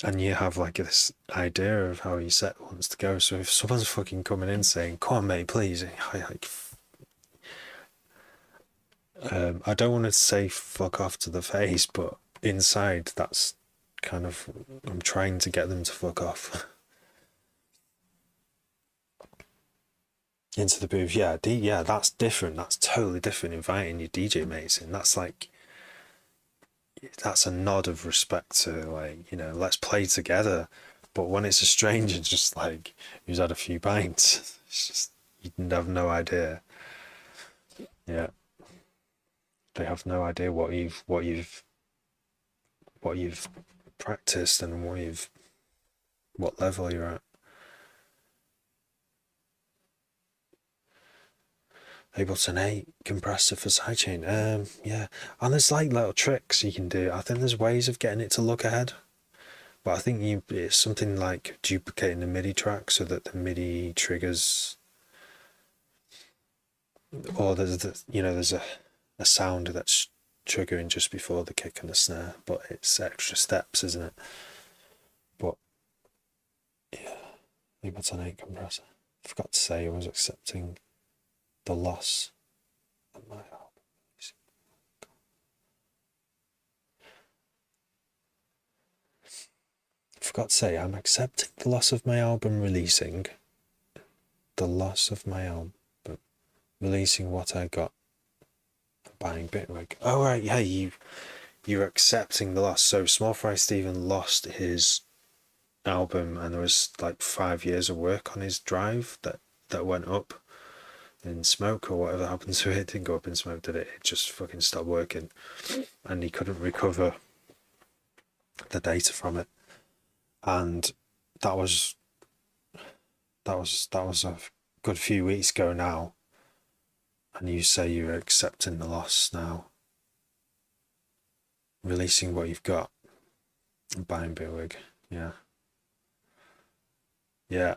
and you have like this idea of how your set wants to go. So if someone's fucking coming in saying, "Come on, mate, please," I don't want to say "fuck off" to the face, but inside, that's kind of I'm trying to get them to fuck off into the booth. Yeah, yeah, that's different. That's totally different. Inviting your DJ mates in, that's a nod of respect to, like, let's play together. But when it's a stranger, just like who's had a few pints, it's just you have no idea. Yeah, they have no idea what you've practiced and what level you're at. Ableton 8 compressor for sidechain. Yeah, and there's like little tricks you can do. I think there's ways of getting it to look ahead, but I think it's something like duplicating the MIDI track so that the MIDI triggers, or there's a sound that's triggering just before the kick and the snare, but it's extra steps, isn't it? But yeah, Ableton 8 compressor. I forgot to say I was accepting the loss of my album. I forgot to say I'm accepting the loss of my album releasing. The loss of my album releasing what I got, buying Bitwig. Oh right, yeah, you're accepting the loss. So Small Fry Steven lost his album, and there was like 5 years of work on his drive that went up in smoke, or whatever happened to it. It didn't go up in smoke, did it? It just fucking stopped working, and he couldn't recover the data from it. And that was a good few weeks ago now, and you say you're accepting the loss now, releasing what you've got, and buying Bitwig. Yeah, yeah.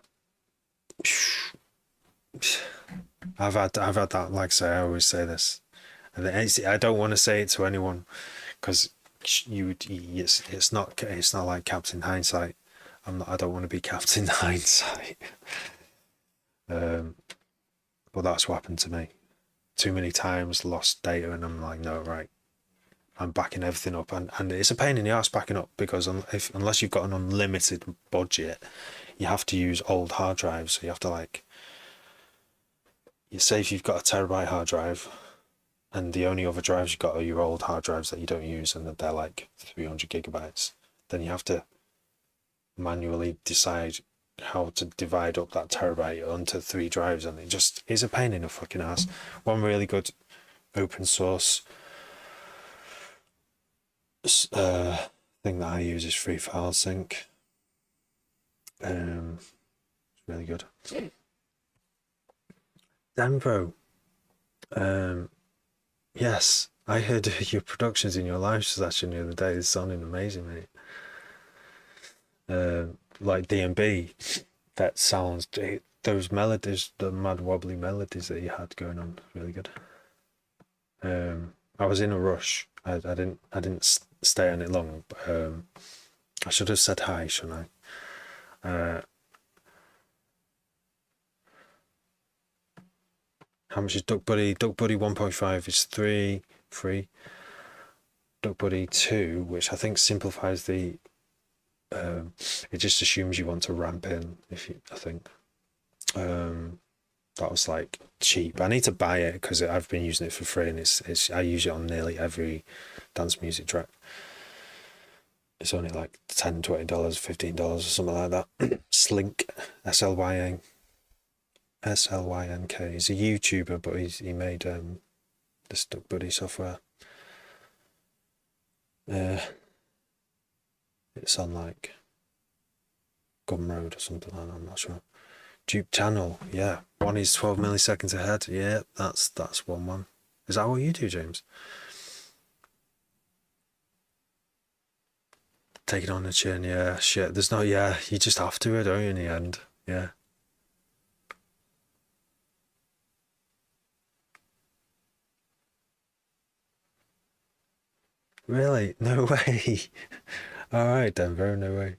I've had that. Like I say, I always say this, and I don't want to say it to anyone because it's not like Captain Hindsight. I don't want to be Captain Hindsight. But that's what happened to me. Too many times lost data, and I'm like, no, right, I'm backing everything up, and it's a pain in the ass backing up, because unless you've got an unlimited budget, you have to use old hard drives. So you have to, like, you say if you've got a terabyte hard drive, and the only other drives you've got are your old hard drives that you don't use, and that they're like 300 gigabytes, then you have to manually decide how to divide up that terabyte onto 3 drives, and it just is a pain in the fucking ass. One really good open source thing that I use is Free File Sync. It's really good. Denvo. Yes, I heard your productions in your live session the other day. It's sounding amazing, mate. Like DMB, that sounds, those melodies, the mad wobbly melodies that you had going on, really good. I was in a rush. I didn't stay on it long. But, I should have said hi, shouldn't I? How much is Duck Buddy? Duck Buddy 1.5 is free. Duck Buddy 2, which I think simplifies the. It just assumes you want to ramp in. I think. That was like cheap. I need to buy it because I've been using it for free, and I use it on nearly every dance music track. It's only like $10, $20, $15 or something like that. Slink, SLYN, SLYNK. He's a YouTuber, but he made this Duck Buddy software. Uh, it's on like Gumroad or something like that. I'm not sure. Dupe channel, yeah. One is 12 milliseconds ahead. Yeah, that's one. Is that what you do, James? Take it on the chin, yeah. Shit, there's no, yeah. You just have to, don't you, in the end? Yeah. Really? No way. All right, Denver. No way.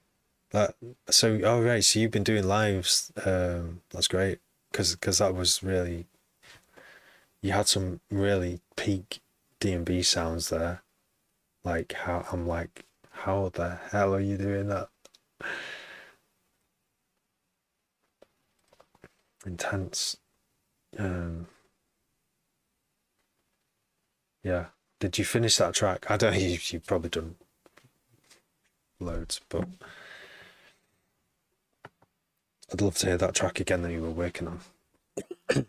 That so. Oh right. So you've been doing lives. That's great. Because that was really, you had some really peak D&B sounds there. Like how I'm like, how the hell are you doing that? Intense. Um. Yeah. Did you finish that track? I don't know. You've probably done loads, but I'd love to hear that track again that you were working on. The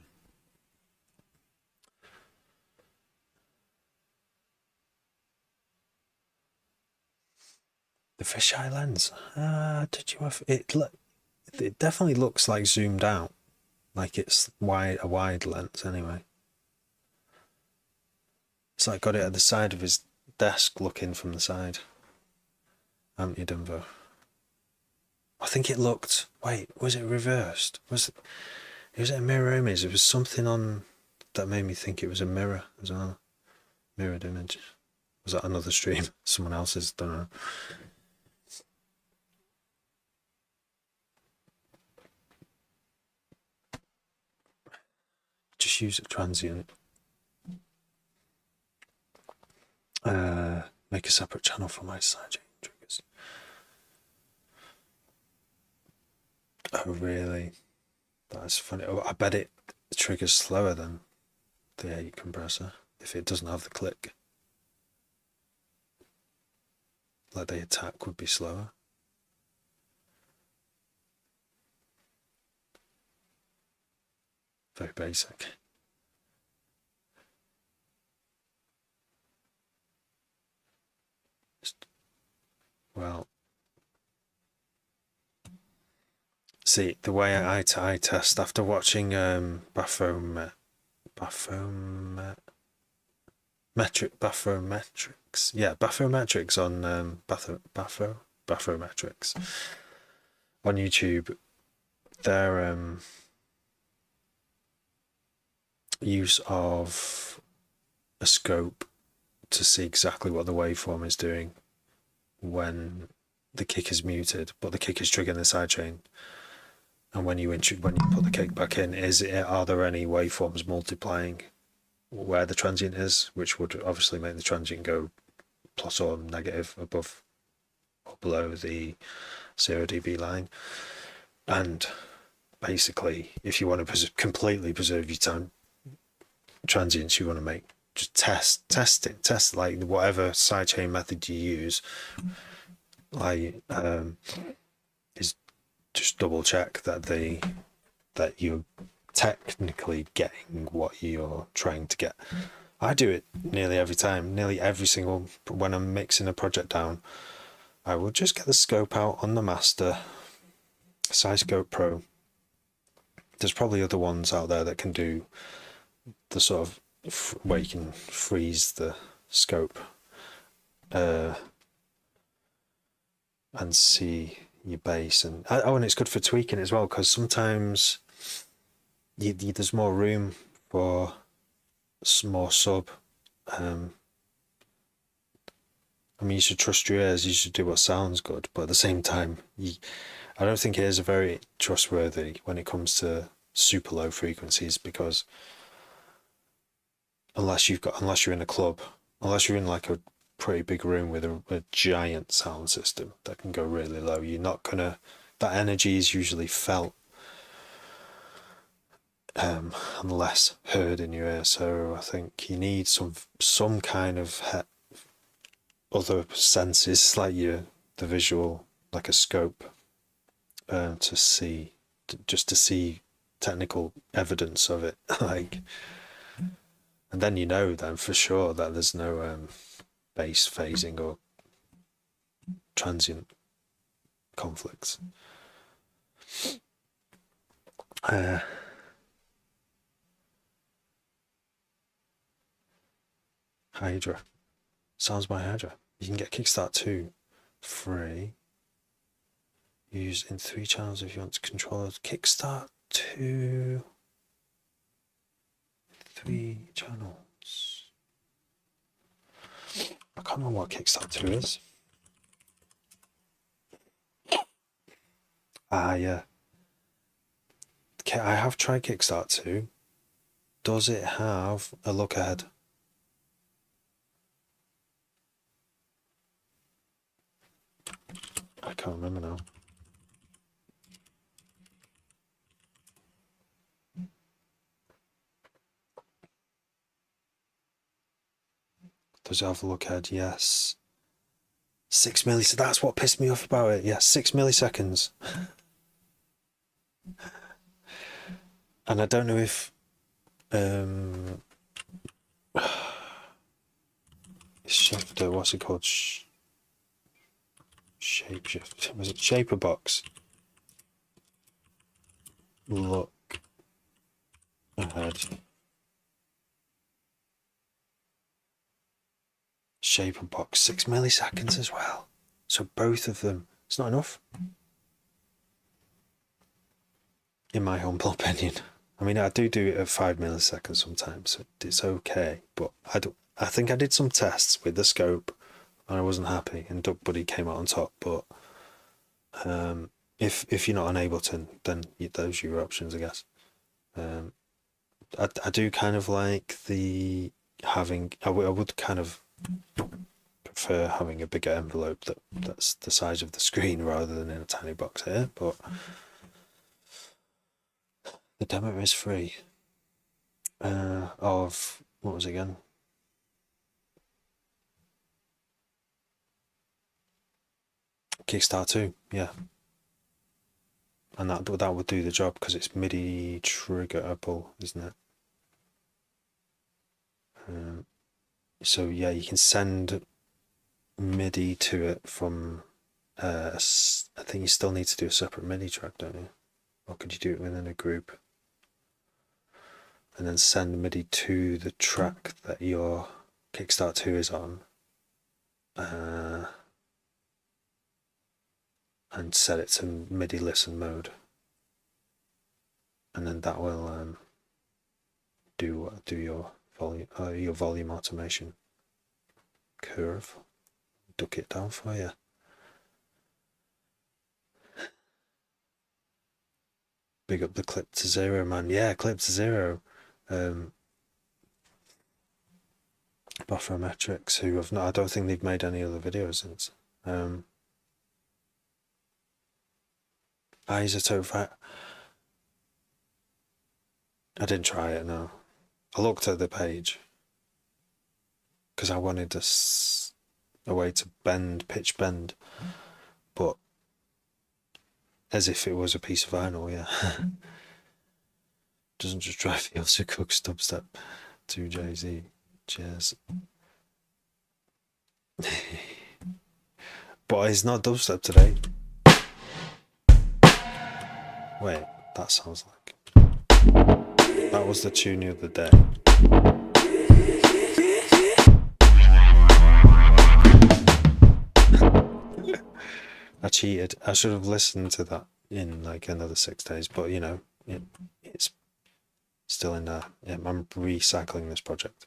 fisheye lens. Did you have it? It definitely looks like zoomed out, like it's a wide lens. Anyway, it's like got it at the side of his desk, looking from the side. Haven't you, Dumbo? I think it looked. Wait, was it reversed? Was it a mirror image? It was something on that made me think it was a mirror as well. Mirrored image. Was that another stream? Someone else's? Don't know. Just use a transient. Make a separate channel for my sidechain triggers. Oh really? That's funny. Oh, I bet it triggers slower than the A compressor if it doesn't have the click. Like the attack would be slower. Very basic. Well, see, the way I test after watching bathymetrics, yeah, bathymetrics on bathymetrics on YouTube, their use of a scope to see exactly what the waveform is doing when the kick is muted, but the kick is triggering the sidechain. And when you put the kick back in, are there any waveforms multiplying where the transient is, which would obviously make the transient go plus or negative above or below the 0 dB line. And basically, if you want to completely preserve your time transients, you want to make just test like whatever sidechain method you use, like is just double check that you're technically getting what you're trying to get. I do it nearly every time, nearly every single when I'm mixing a project down. I will just get the scope out on the master, Scope Pro. There's probably other ones out there that can do the sort of where you can freeze the scope and see your bass, and it's good for tweaking as well, because sometimes there's more room for more sub. I mean, you should trust your ears. You should do what sounds good, but at the same time, I don't think ears are very trustworthy when it comes to super low frequencies, because unless you're in a club, unless you're in like a pretty big room with a giant sound system that can go really low, you're not gonna. That energy is usually felt and less heard in your ear. So I think you need some kind of other senses, like the visual, like a scope, to see, just to see technical evidence of it. Like, and then then for sure that there's no bass phasing or transient conflicts. Hydra. Sounds by Hydra. You can get Kickstart 2 free. Use in 3 channels if you want to control it. Kickstart 2. 3 channels. I can't remember what Kickstart 2 is. Yeah. Okay, I have tried Kickstart 2. Does it have a look ahead? I can't remember now. Does it have a look ahead? Yes. 6 milliseconds. That's what pissed me off about it. Yeah, 6 milliseconds. And I don't know if shifter, what's it called? Shapeshift. Was it Shaper Box? Look ahead. Shaper Box, 6 milliseconds as well. So both of them. It's not enough. In my humble opinion. I mean, I do it at 5 milliseconds sometimes. So it's okay, but I think I did some tests with the scope and I wasn't happy, and Duck Buddy came out on top. But if you're not on Ableton, then those are your options, I guess. I do kind of like the having. I would kind of prefer having a bigger envelope that's the size of the screen rather than in a tiny box here. But the demo is free. Of what was it again? Kickstart 2, yeah. And that would do the job because it's MIDI triggerable, isn't it? So yeah, you can send MIDI to it from. I think you still need to do a separate MIDI track, don't you? Or could you do it within a group? And then send MIDI to the track that your Kickstart 2 is on. And set it to MIDI listen mode. And then that will do your volume automation curve. Duck it down for you. Big up the Clip to Zero, man. Yeah, Clip to Zero. Buffermetrics, who have not, I don't think they've made any other videos since. Isotope. I didn't try it, no. I looked at the page because I wanted a way to pitch bend, but as if it was a piece of vinyl, yeah. Doesn't just drive you to cook dubstep to Jay-Z. Cheers. But it's not dubstep today. Wait, that sounds like. That was the tune of the day. I cheated. I should have listened to that in like another 6 days, but you know, it's still in there. I'm recycling this project.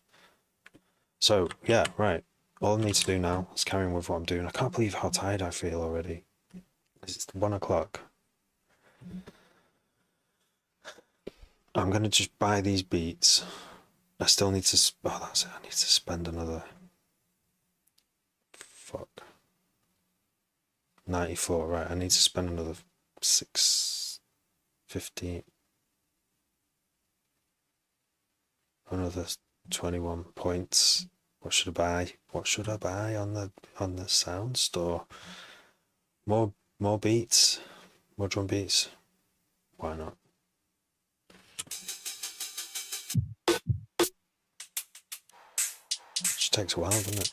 So yeah, right. All I need to do now is carry on with what I'm doing. I can't believe how tired I feel already. It's 1 o'clock. I'm gonna just buy these beats. I still need to. Oh, that's it. I need to spend another. 94. Right. I need to spend another 650. Another 21 points. What should I buy? What should I buy on the sound store? More beats, more drum beats. Why not? It just takes a while, doesn't it?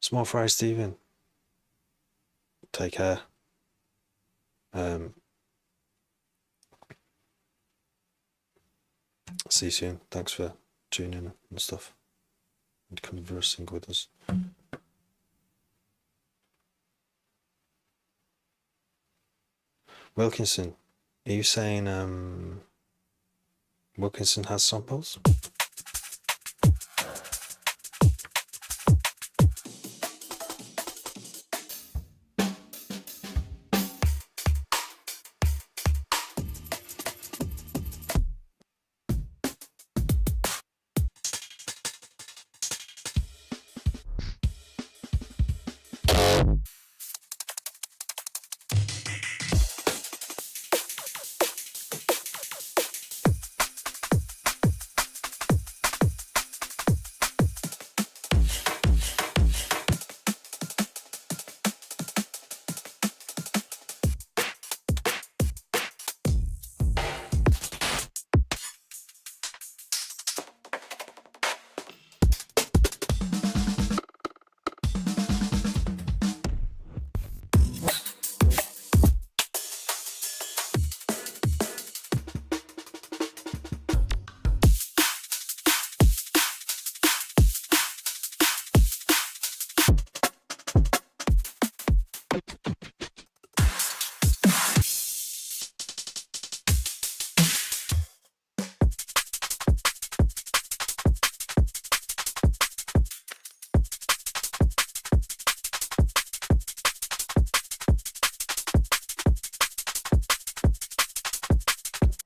Small fry, Stephen. Take care. See you soon. Thanks for tuning in and stuff and conversing with us. Wilkinson, are you saying Wilkinson has samples?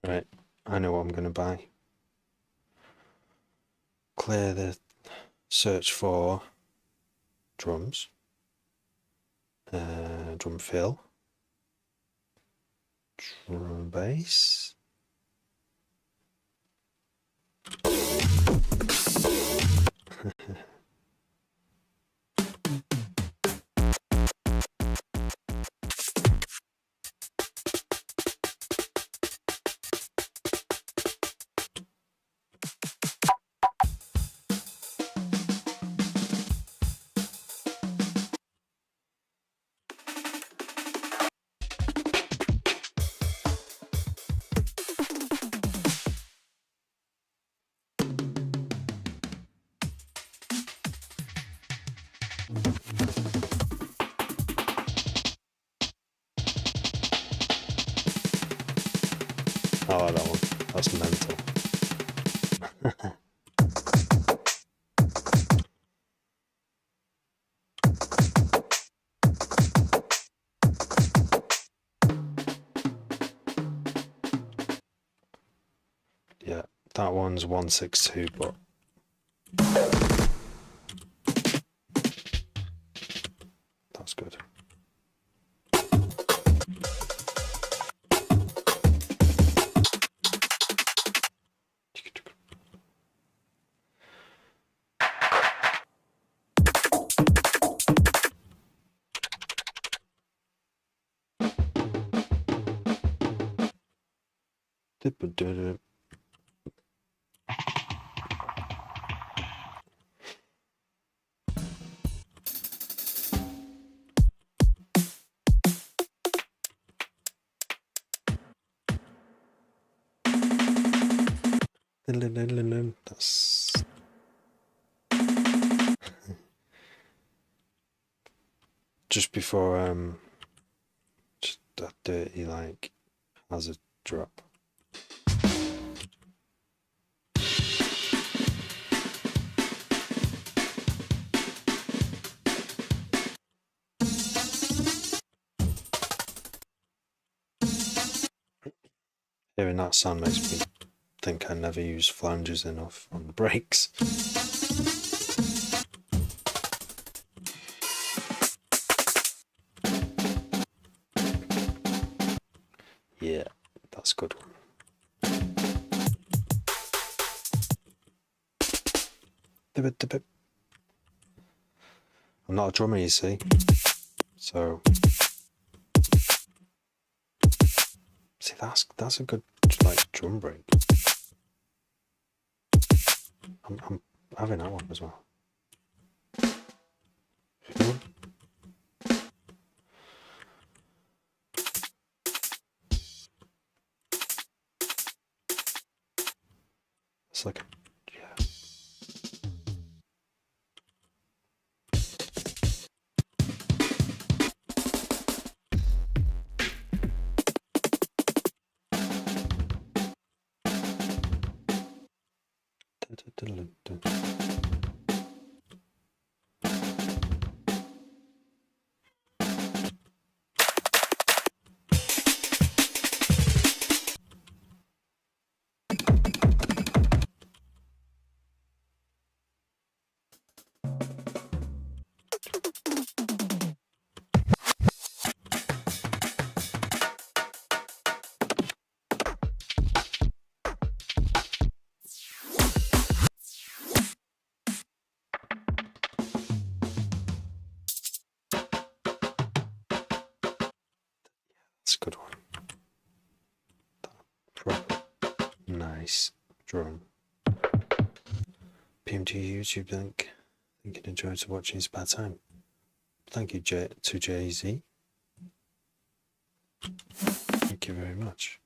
Right, I know what I'm going to buy. Clear the search for drums, drum fill, drum bass. I like that one. That's mental. Yeah, that one's 162, but that's good. That's just before just that dirty like hazard drop. Hearing that sound makes me think I never use flanges enough on the brakes. Yeah, that's a good one. I'm not a drummer, you see, so see that's a good like drum break. I'm having that one as well. It's like, yeah. That's a good one. Proper nice drum. PMT YouTube link. I think you'd enjoy to watching his bad time. Thank you to Jay-Z. Thank you very much.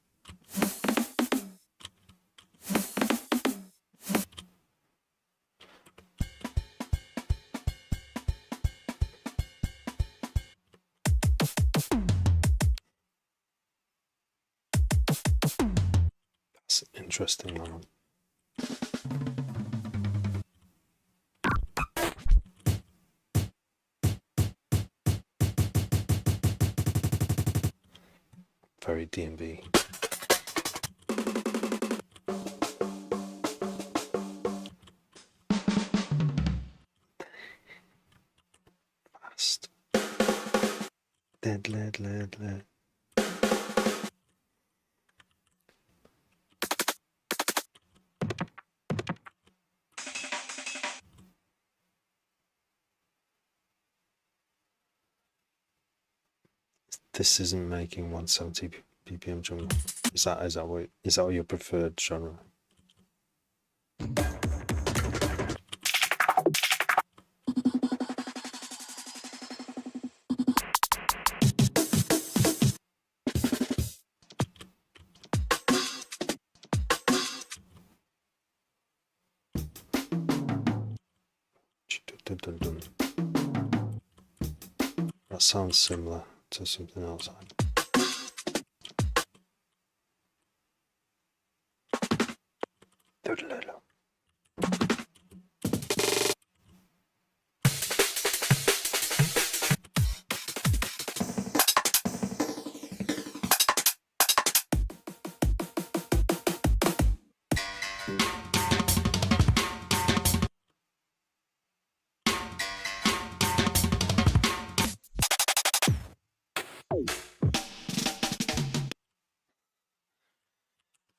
That's interesting, that one. Very D&B. Fast. Lead. This isn't making 170 BPM drum. Is that what your preferred genre? That sounds similar to something else.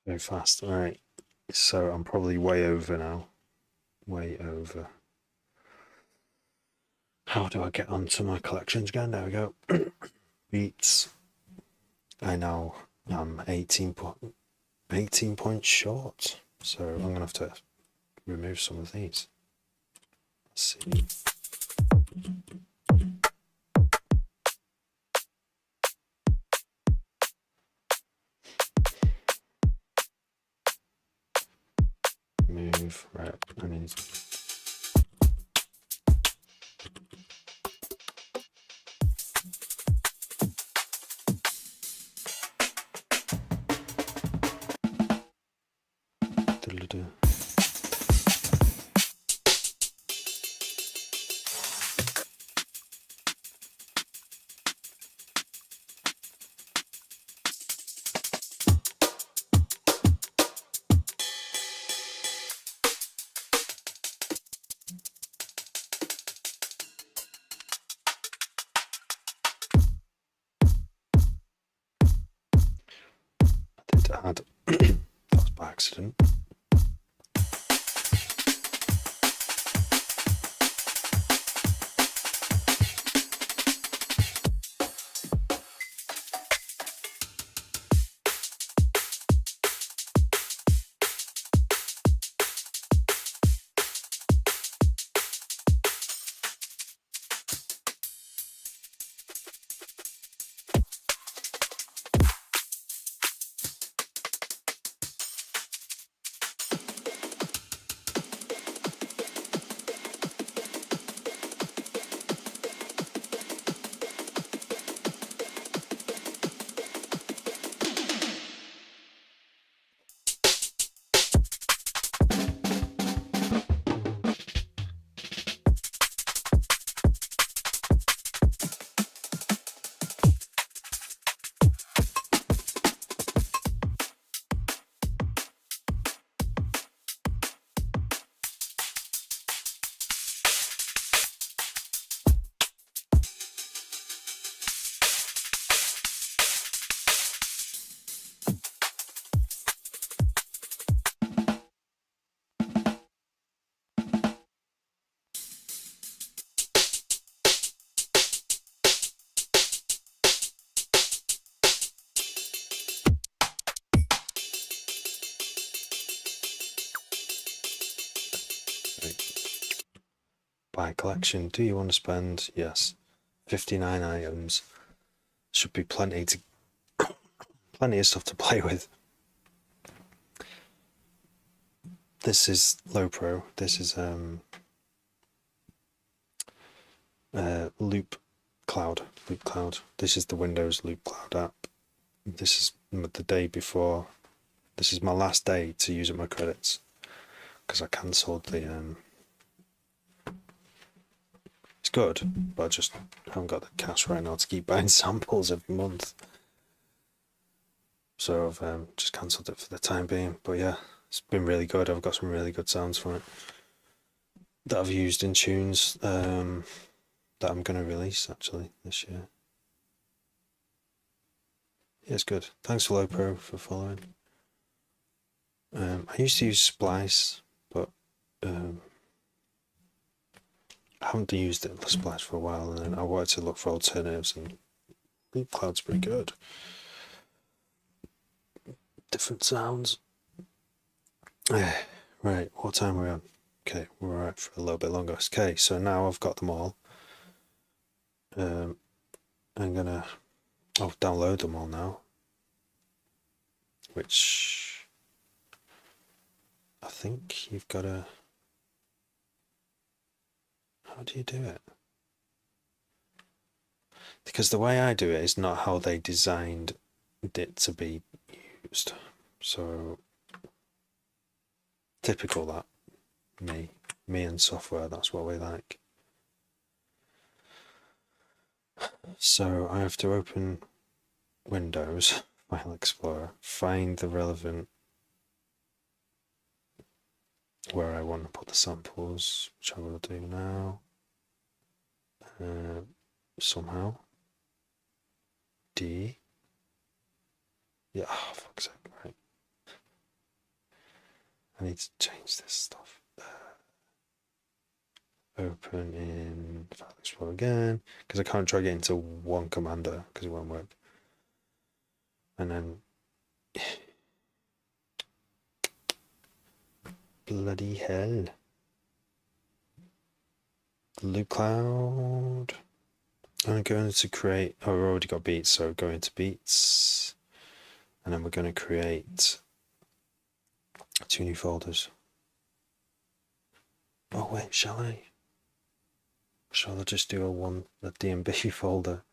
Very fast. All right. So I'm probably way over now. Way over. How do I get onto my collections again? There we go. Beats. I now am 18 points short. So I'm going to have to remove some of these. Let's see. Move, right, I need add. That was by accident. Buy collection. Do you want to spend? Yes. 59 items. Should be plenty of stuff to play with. This is low pro. This is Loop Cloud. This is the Windows Loop Cloud app. This is the day before. This is my last day to use up my credits because I cancelled the. It's good, but I just haven't got the cash right now to keep buying samples every month. So I've just cancelled it for the time being. But yeah, it's been really good. I've got some really good sounds from it that I've used in tunes that I'm going to release actually this year. Yeah, it's good. Thanks to LowPro for following. I used to use Splice, but I haven't used it Splice for a while, and then I wanted to look for alternatives, and Loop Cloud's pretty good. Different sounds. Right, what time are we on? Okay, we're alright for a little bit longer. Okay, so now I've got them all. I'm gonna download them all now, which I think you've got to. How do you do it? Because the way I do it is not how they designed it to be used. So typical that me and software, that's what we like. So I have to open Windows, File Explorer, find the relevant where I want to put the samples, which I will do now. Somehow. D. Yeah, oh, fuck's sake, right. I need to change this stuff. Open in File Explorer again, because I can't drag it into one commander because it won't work. And then bloody hell. Loop Cloud. I'm going to create. Oh, we've already got beats, so go into beats, and then we're going to create 2 new folders. Oh wait, shall I just do a DMB folder?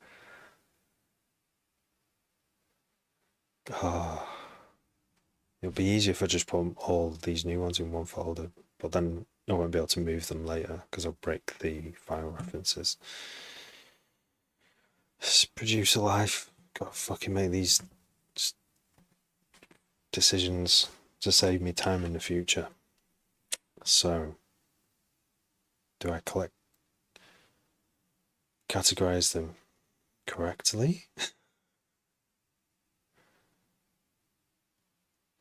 It'll be easier if I just put all these new ones in one folder, but then I won't be able to move them later because I'll break the file references. Producer life, gotta fucking make these decisions to save me time in the future. So, do I categorize them correctly?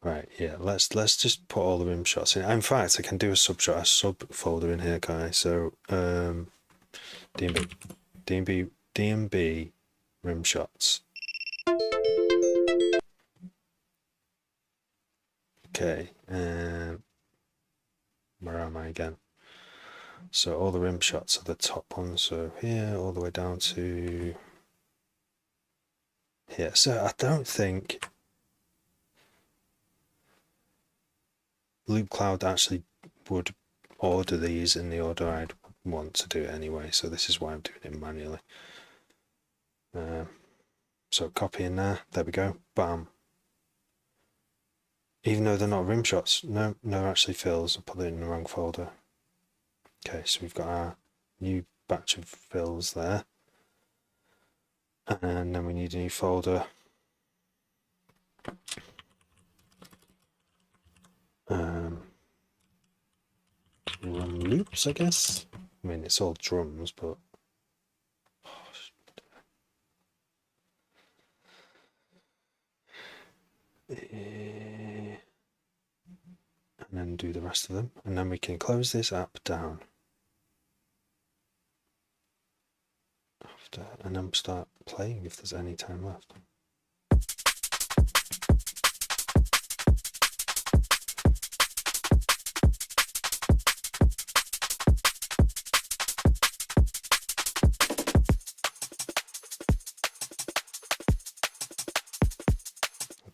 Right, yeah, let's just put all the rim shots in. In fact, I can do a subfolder in here, guys. So DMB rim shots. Okay, where am I again? So all the rim shots are the top ones, so here all the way down to here. So I don't think Loop Cloud actually would order these in the order I'd want to do it anyway, so this is why I'm doing it manually. So copy in there we go, bam. Even though they're not rim shots, no, actually fills. I put it in the wrong folder. Okay, so we've got our new batch of fills there, and then we need a new folder. Drum loops, I guess. I mean, it's all drums, but and then do the rest of them, and then we can close this app down after, and then start playing if there's any time left.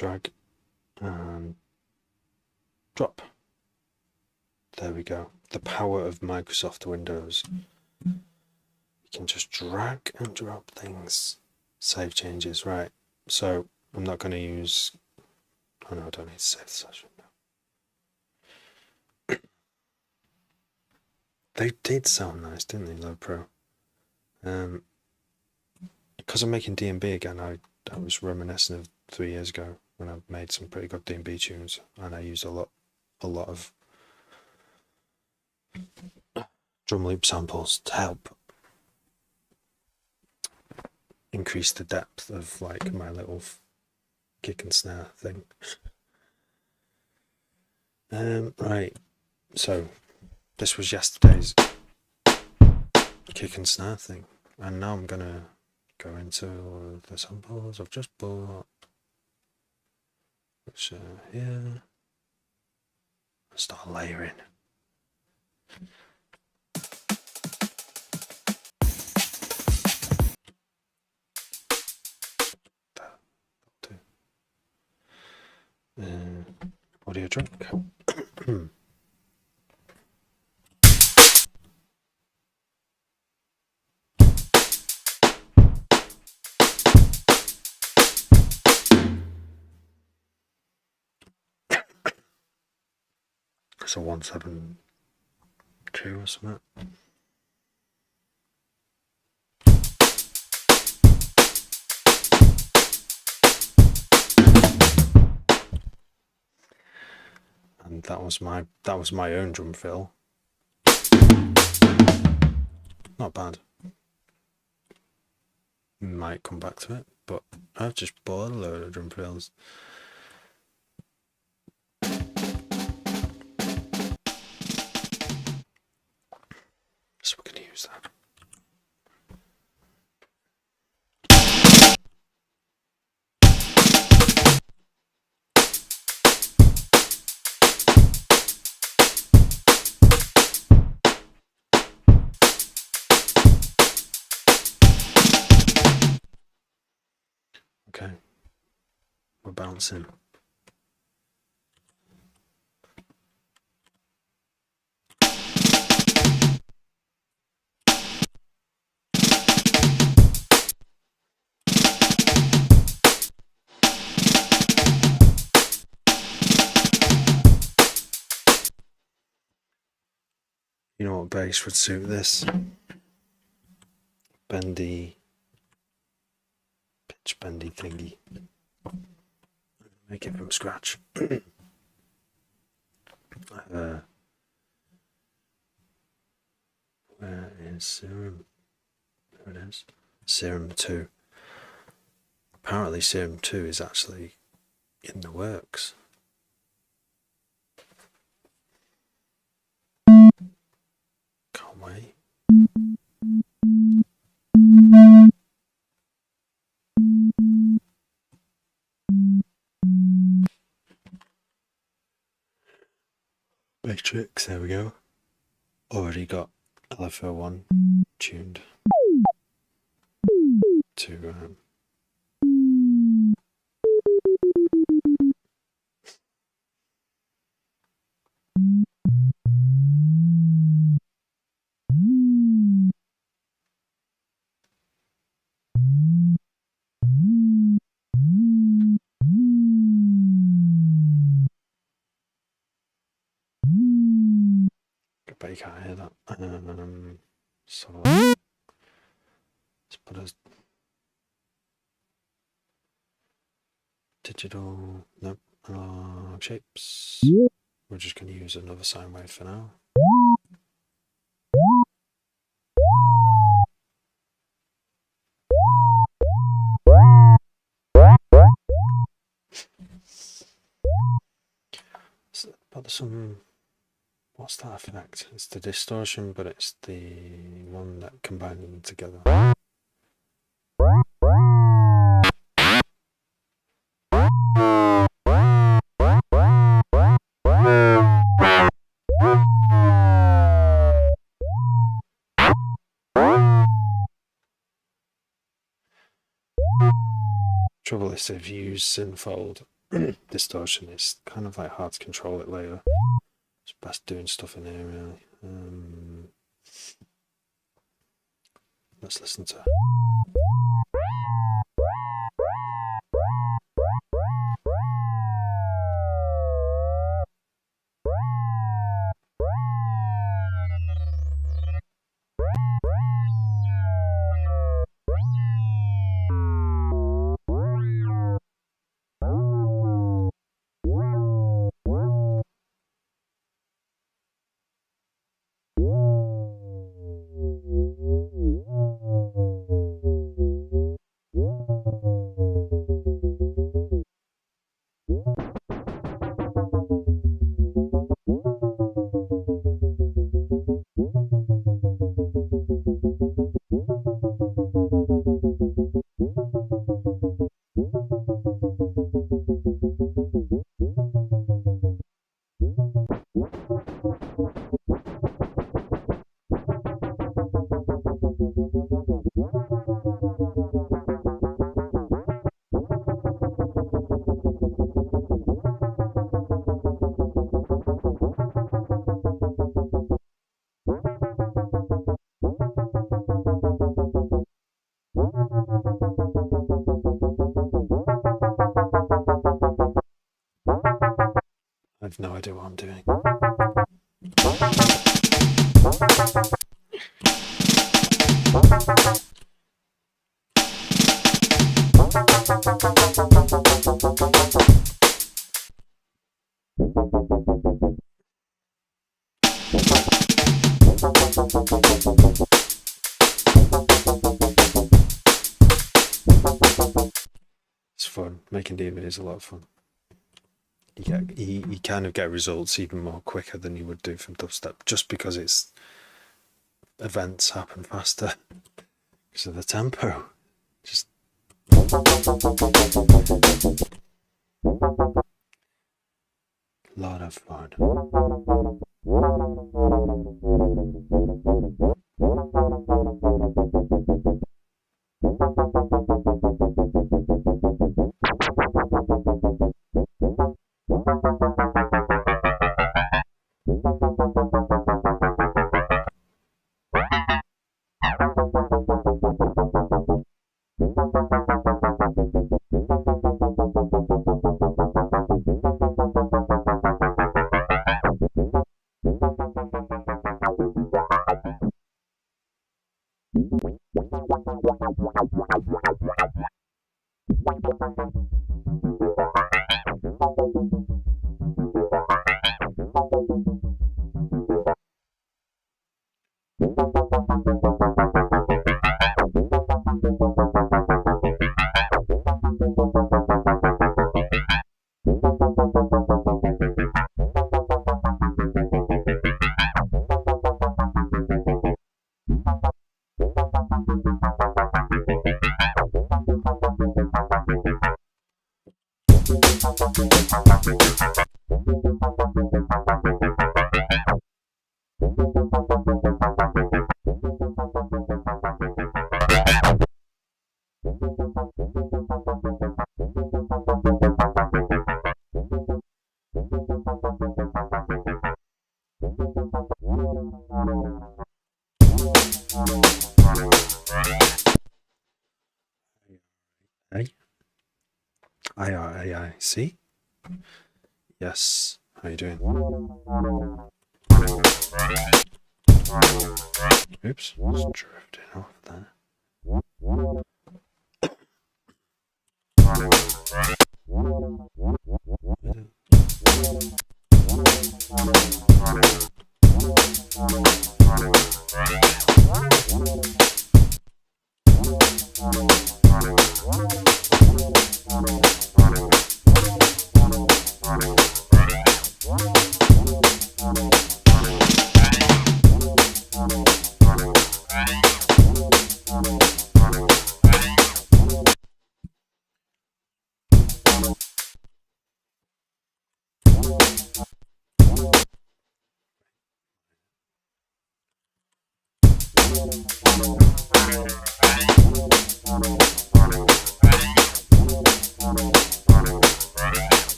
drag and drop. There we go. The power of Microsoft Windows. You can just drag and drop things. Save changes, right. So I'm not going to use... Oh no, I don't need to save the session now. They did sound nice, didn't they, Low Pro? Because I'm making D&B again, I was reminiscent of 3 years ago when I made some pretty good D&B tunes, and I used a lot of drum loop samples to help increase the depth of like my little kick and snare thing. Right, so this was yesterday's kick and snare thing, and now I'm gonna go into the samples I've just bought, which are here, and start layering. Audio track. It's a 172 or something. And that was my own drum fill. Not bad. Might come back to it, but I've just bought a load of drum fills. So we're going to use that. Okay, we're bouncing. You know what bass would suit this? Bendy, pitch bendy thingy. Make it from scratch. Where is Serum? There it is. Serum 2. Apparently Serum 2 is actually in the works. Can't wait. Matrix, there we go. Already got LFO1 tuned to but you can't hear that. So let's put a digital, nope, analog shapes. We're just going to use another sine wave for now. But there's some, what's that effect? It's the distortion, but it's the one that combines them together. Trouble is if you use Synfold, distortion, it's kind of like hard to control it later. It's best doing stuff in here, really. Let's listen to. I've no idea what I'm doing. It's fun. Making DVDs is a lot of fun. You kind of get results even more quicker than you would do from dubstep, just because it's events happen faster because of the tempo. Just a lot of fun. I see. Yes. How you doing? Oops, just drifting off there.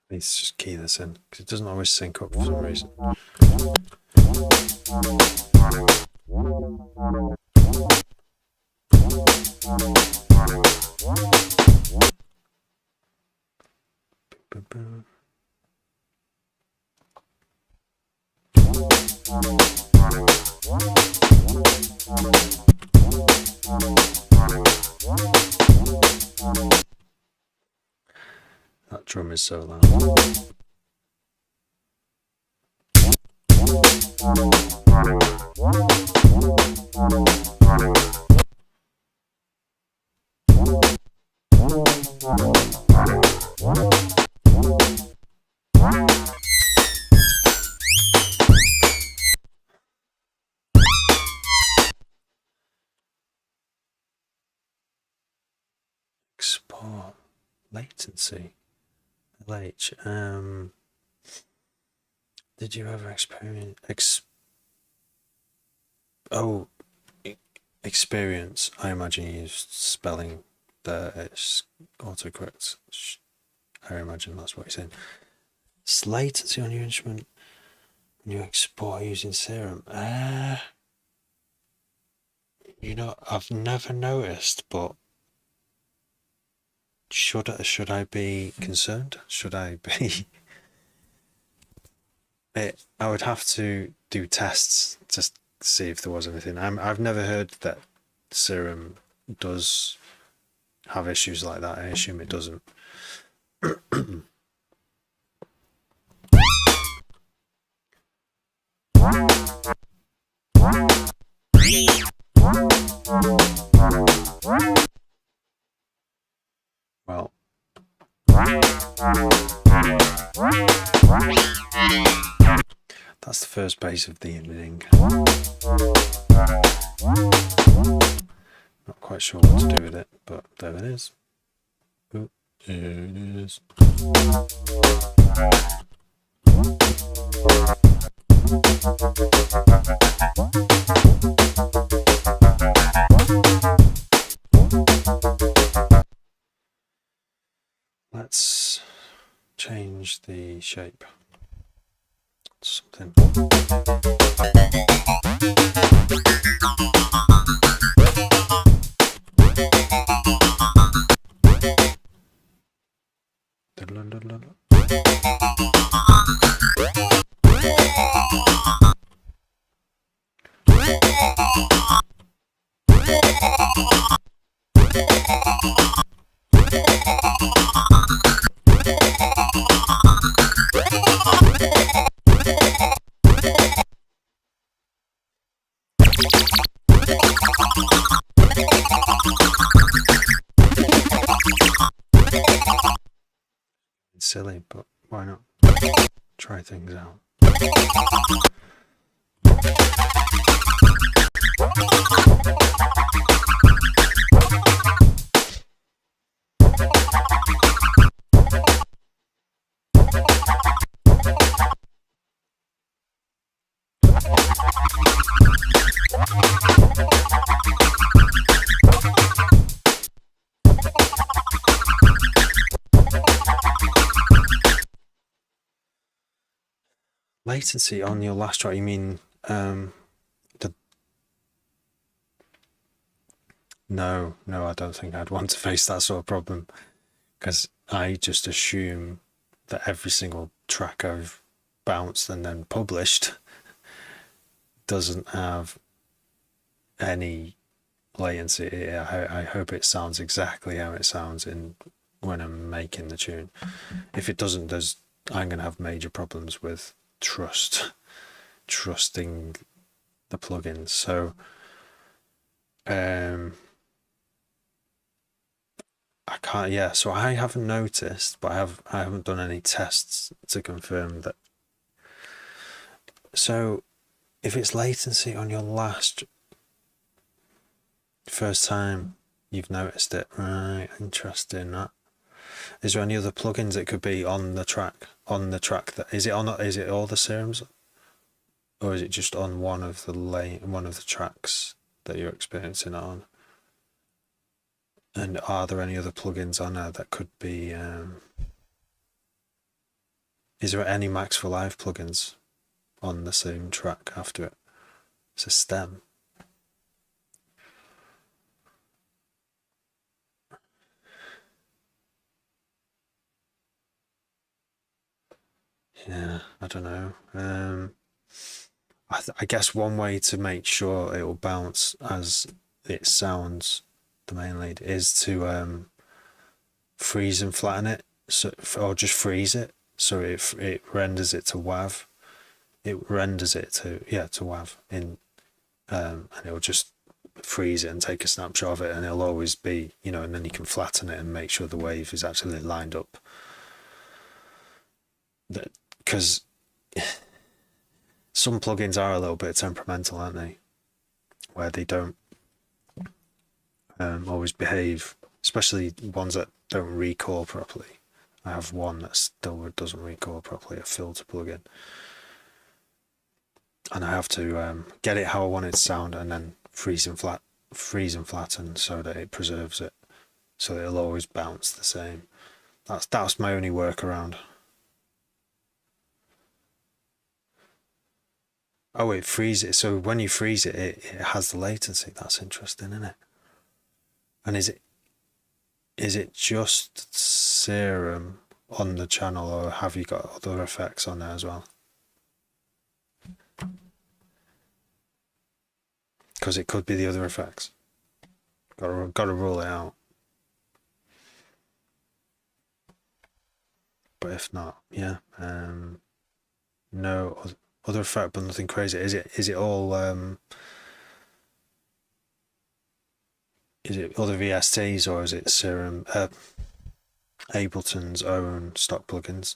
Let's just key this in because it doesn't always sync up for some reason. Boom, boom. That drum is so loud. Export latency. LH. Did you ever experience experience? I imagine you spelling the autocorrect. I imagine that's what you're saying. Latency on your instrument when you export using Serum. I've never noticed, but should I be concerned? Should I be? I would have to do tests to see if there was anything. I've never heard that Serum does have issues like that. I assume it doesn't. Well, that's the first bass of the evening. Not quite sure what to do with it, but there it is. Ooh, there it is. Let's change the shape. Something. It's silly, but why not try things out? Latency on your last track, you mean No, I don't think I'd want to face that sort of problem because I just assume that every single track I've bounced and then published doesn't have any latency. I hope it sounds exactly how it sounds when I'm making the tune. If it doesn't, I'm going to have major problems with trusting the plugins. So I can't. Yeah, so I haven't noticed, but I haven't done any tests to confirm that. So, if it's latency on your first time you've noticed it, right? Interesting. That is there any other plugins it could be on the track? That is it on? Is it all the serums, or is it just on one of the tracks that you're experiencing it on? And are there any other plugins on there that could be Is there any Max for Live plugins on the same track after it? It's a stem. Yeah, I don't know. I guess one way to make sure it will bounce as it sounds, the main lead, is to freeze and flatten it, so, or just freeze it, so it renders it to WAV. It renders it to WAV in, and it'll just freeze it and take a snapshot of it, and it'll always be, and then you can flatten it and make sure the wave is actually lined up. Because some plugins are a little bit temperamental, aren't they? Where they don't always behave, especially ones that don't record properly. I have one that still doesn't record properly, a filter plugin. And I have to get it how I want it to sound, and then freeze and flatten so that it preserves it, so that it'll always bounce the same. That's my only workaround. Oh, it freezes it. So when you freeze it, it has the latency. That's interesting, isn't it? And is it just Serum on the channel, or have you got other effects on there as well? Because it could be the other effects. Got to rule it out. But if not, yeah. No other effect, but nothing crazy. Is it all? Is it other VSTs, or is it Serum, Ableton's own stock plugins?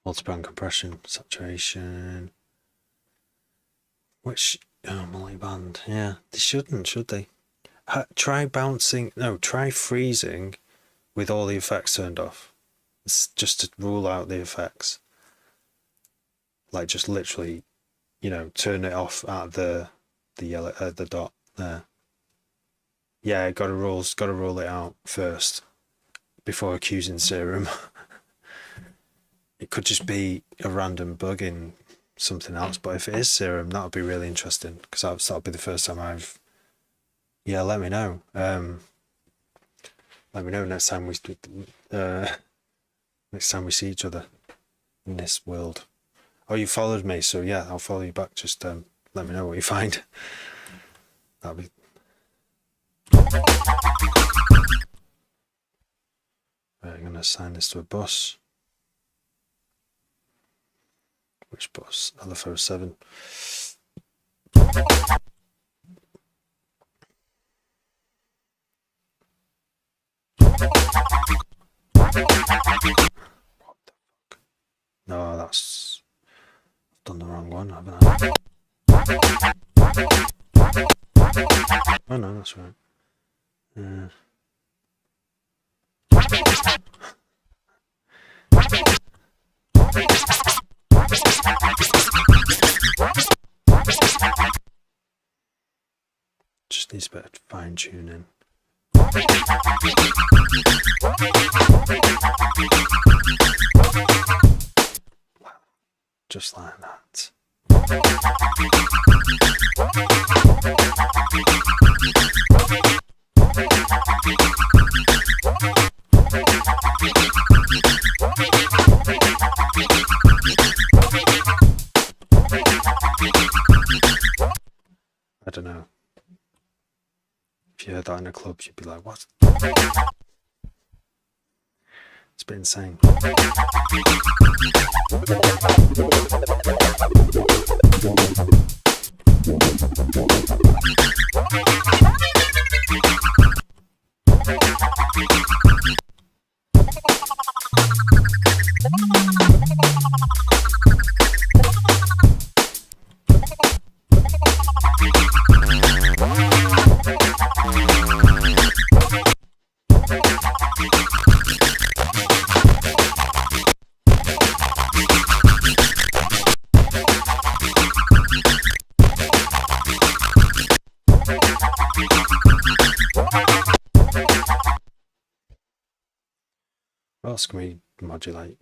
Multiband compression, saturation. Which multiband? Yeah, they shouldn't, should they? Try freezing with all the effects turned off. It's just to rule out the effects. Like just literally, turn it off at the yellow the dot there. Yeah, gotta rule it out first before accusing Serum. It could just be a random bug in something else, but if it is Serum, that would be really interesting, because that'll be the first time I've. Yeah, let me know. Let me know next time we see each other in this world. Oh, you followed me, so yeah, I'll follow you back. Just let me know what you find. That'll be. Right, I'm gonna assign this to a bus. Which bus? LFO7. What the fuck? No, that's. I've done the wrong one, haven't I? Oh no, that's right. Just needs a bit of fine tuning. Just like that. I don't know. If you heard that in a club, you'd be like, what? It's been insane. else can we modulate?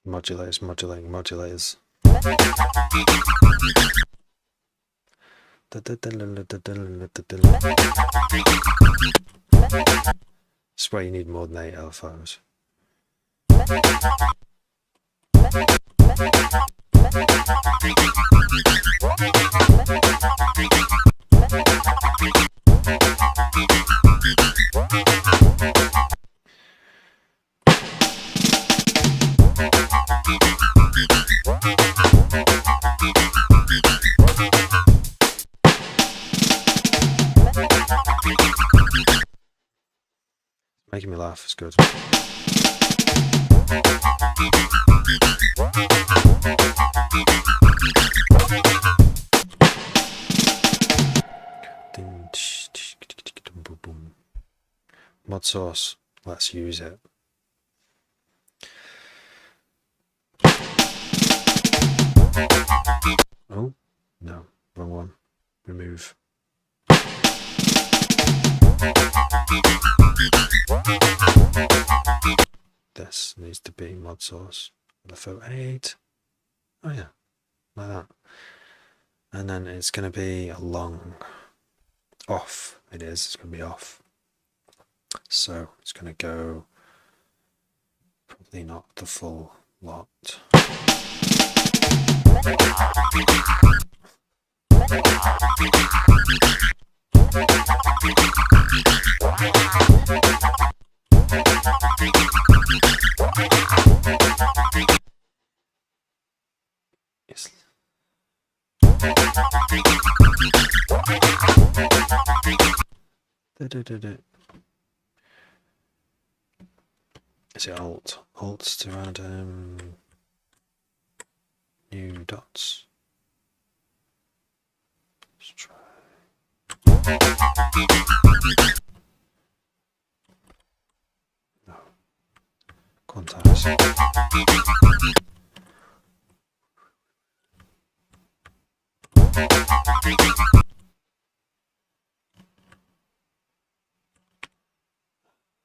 Modulators, modulating modulators. That's why you need more than 8 LFOs. Making me laugh is good. Mod source, let's use it. Oh, no, wrong one. Remove. This needs to be mod source. LFO 8. Oh yeah, like that. And then it's going to be a long off. It is. It's going to be off. So it's going to go probably not the full lot. Yes. Is it alt? Alt to add new dots. Let's try. No. Quantize.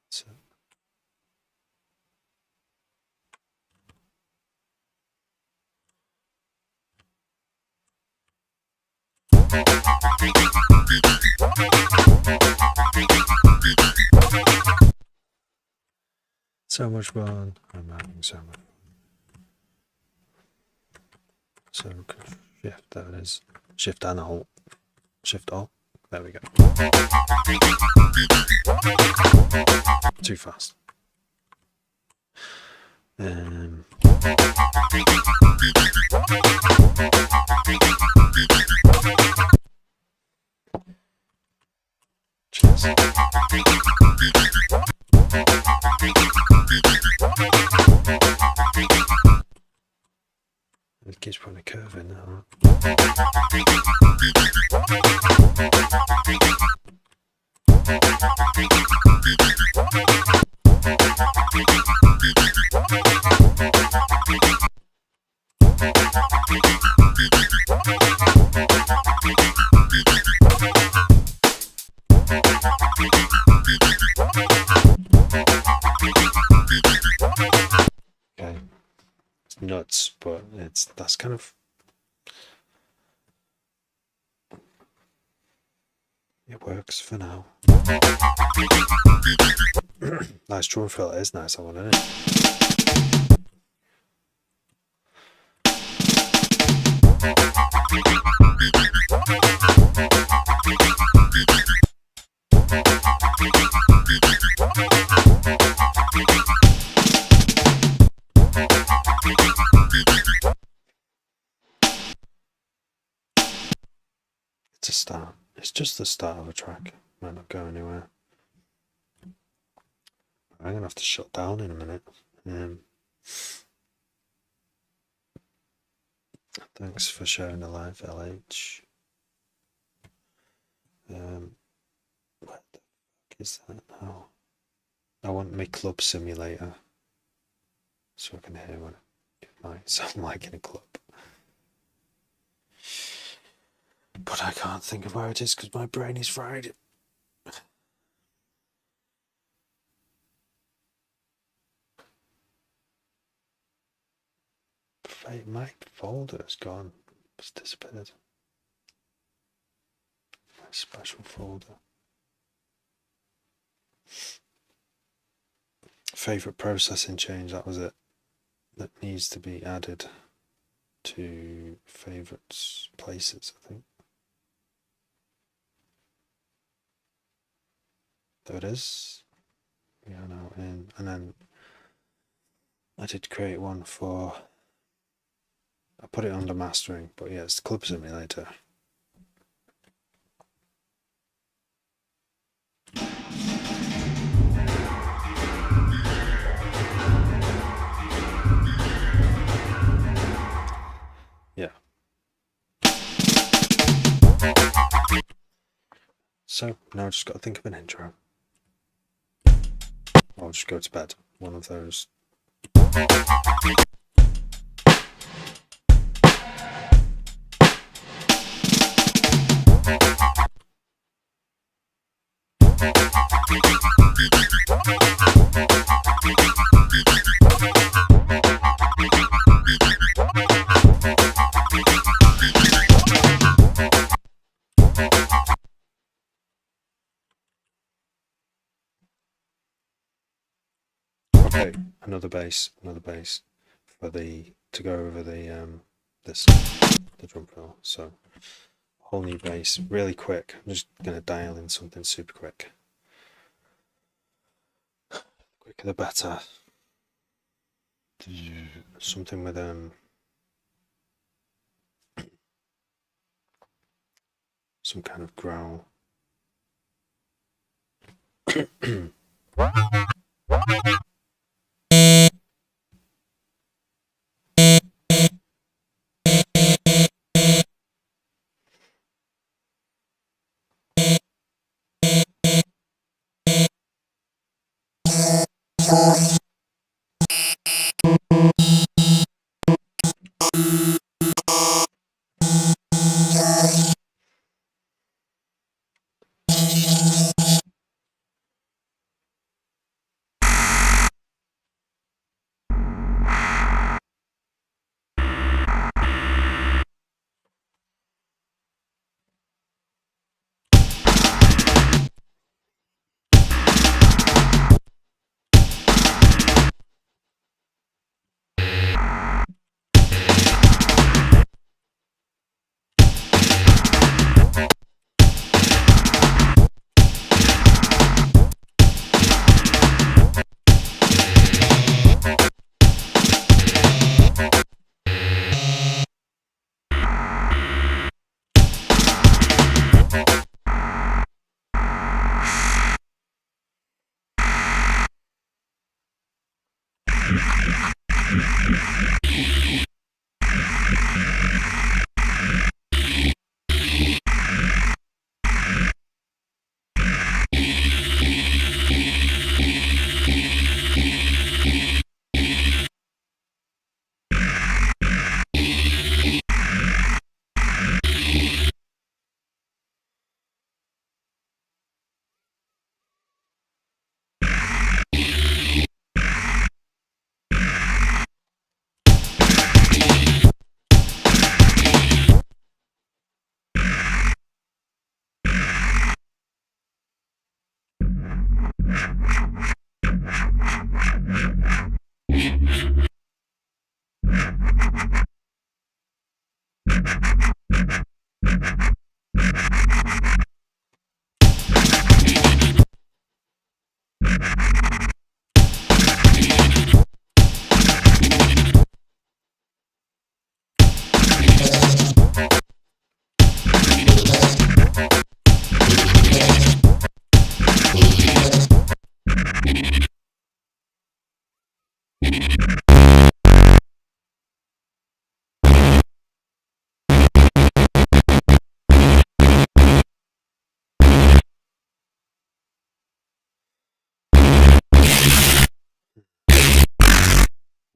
That's it. So much fun. I'm having so much fun. So shift, there it is. Shift and alt. Shift alt. There we go. Too fast. Cheers. It keeps putting a curve in now. that's kind of, it works for now. Nice drum fill. It is nice, that one, isn't it? It's a start. It's just the start of a track. Might not go anywhere. I'm gonna have to shut down in a minute. Thanks for sharing the live, LH. What the fuck is that now? I want my club simulator so I can hear what it might sound like in a club. But I can't think of where it is because my brain is fried. My folder's gone. It's disappeared. My special folder. Favorite processing change, that was it. That needs to be added to favorites places, I think. There it is. We are now in, and then I did create one for, I put it under mastering, but yeah, it's the club simulator. Yeah. So now I just got to think of an intro. I'll just go to bed. One of those. Okay, another bass for the, to go over the the drum fill. So whole new bass, really quick. I'm just gonna dial in something super quick. The quicker the better. Something with some kind of growl.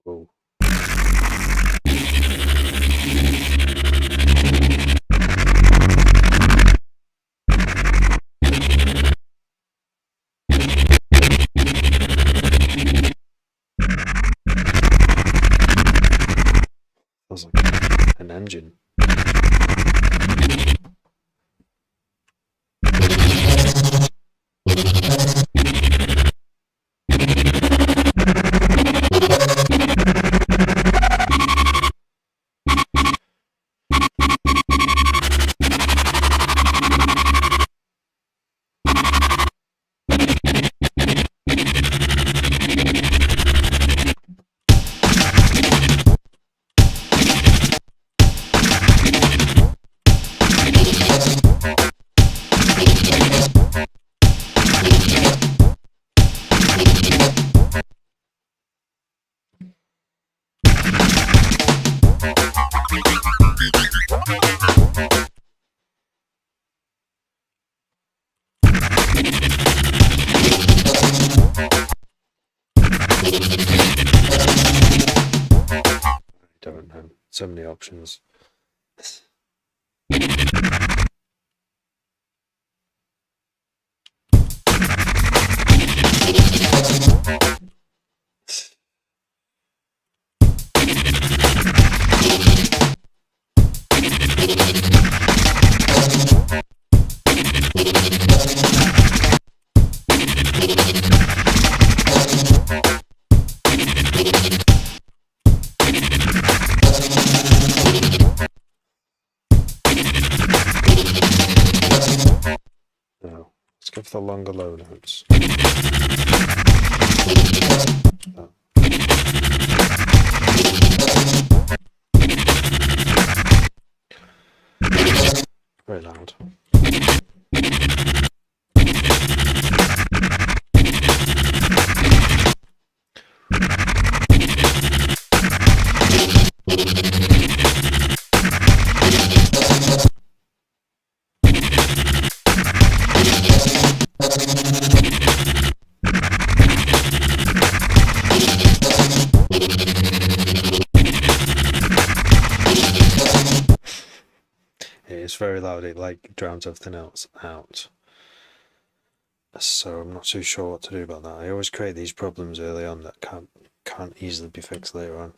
Whoa. Sounds like an engine. Don't know. So many options. No. Let's go for the longer low notes. Oh. Very loud. It's very loud, it like drowns everything else out. So I'm not too sure what to do about that. I always create these problems early on that can't easily be fixed later on.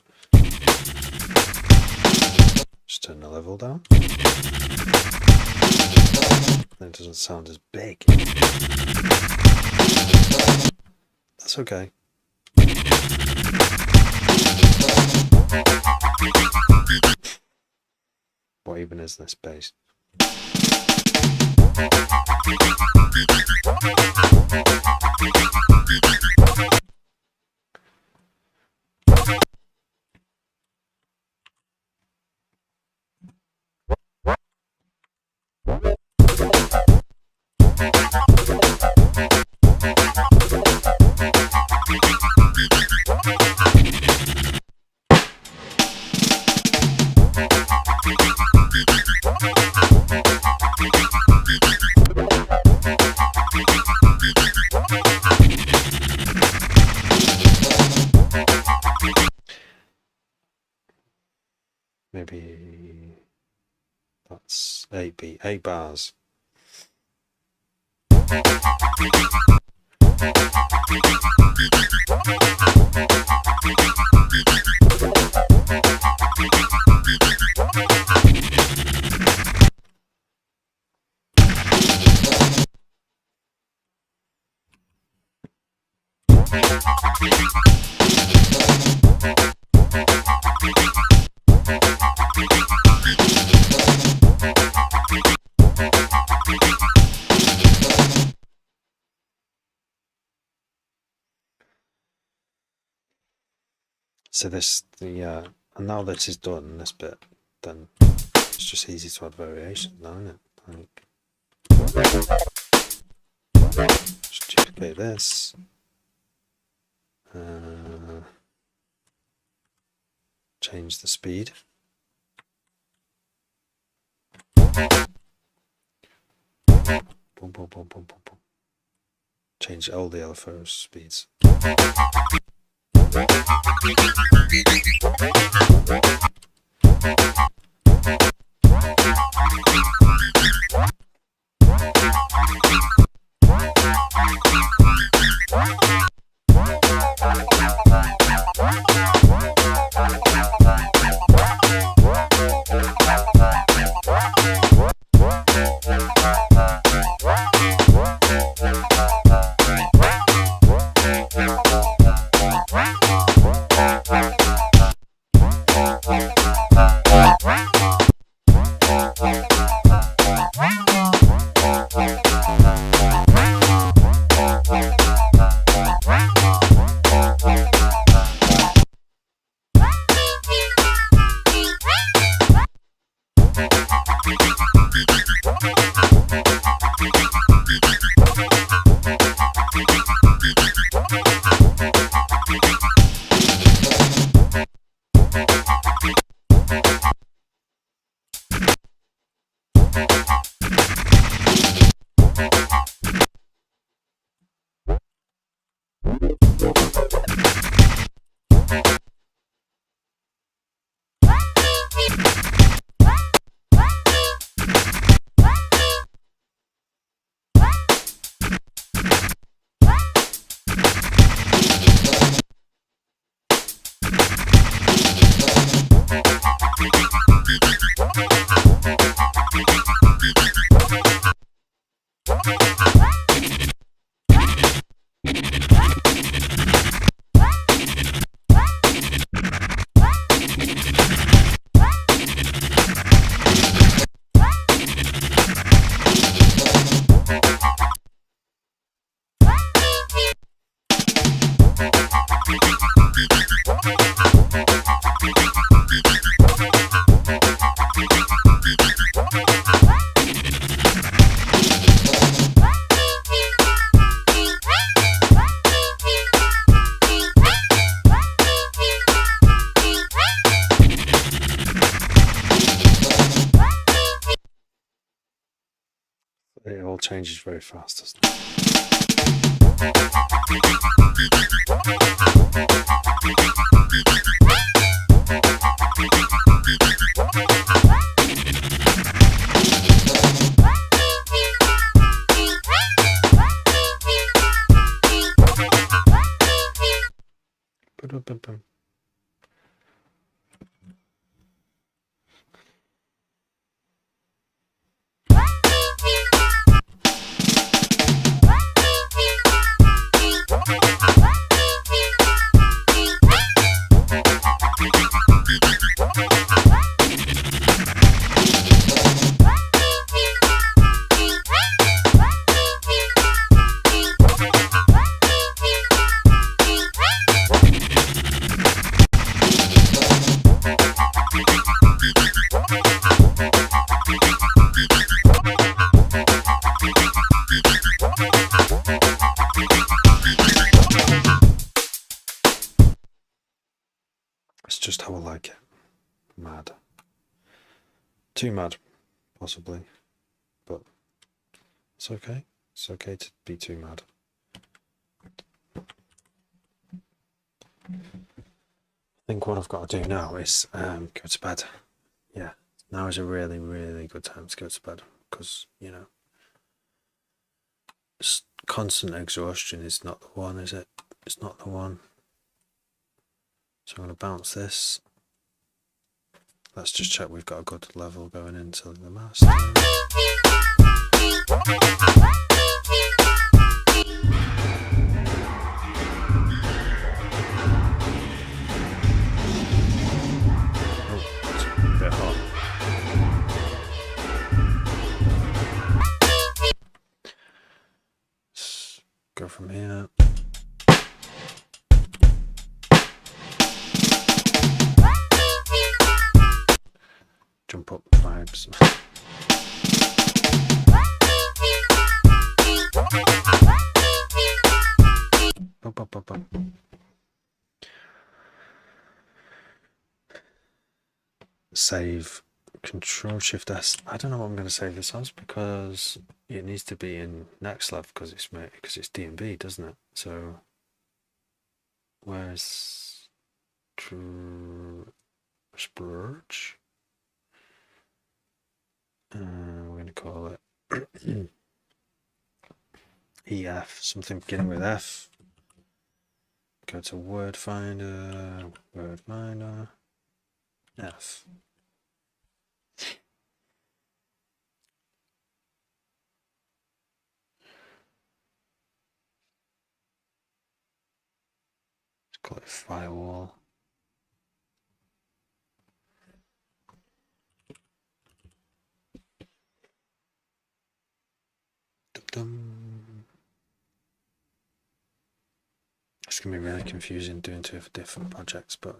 Just turn the level down. Then it doesn't sound as big. That's okay. What even is this bass? Maybe that's 8 bars. So and now this is done, this bit, then it's just easy to add variations now, isn't it? Like, just duplicate this. Change the speed. Boom, boom, boom, boom, boom, boom. Change all the LFO speeds. It all changes very fast, doesn't it? Ba-dum-bum-bum. It's just how I like it. Mad. Too mad, possibly. But it's okay. It's okay to be too mad. I think what I've got to do now is go to bed. Yeah, now is a really, really good time to go to bed because, you know, constant exhaustion is not the one, is it? It's not the one. So I'm going to bounce this. Let's just check we've got a good level going into the master. go from here. Jump up vibes. Up, up, up, up. Save. Control Shift S. I don't know what I'm going to save this as because it needs to be in Nextlev because it's D&B, doesn't it? So where's Splurge? We're going to call it EF, something beginning with F. Go to Word Finder, F. Let's call it Firewall. It's going to be really confusing doing two different projects, but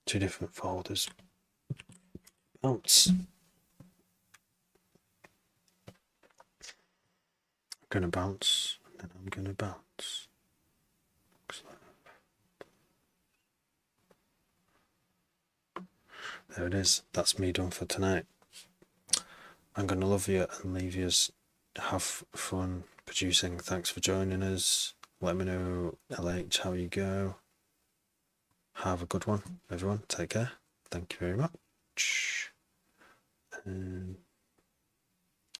two different folders. Bounce. I'm going to bounce, and then I'm going to bounce. There it is. That's me done for tonight. I'm going to love you and leave you. Have fun producing. Thanks for joining us. Let me know, LH, how you go. Have a good one, everyone. Take care. Thank you very much.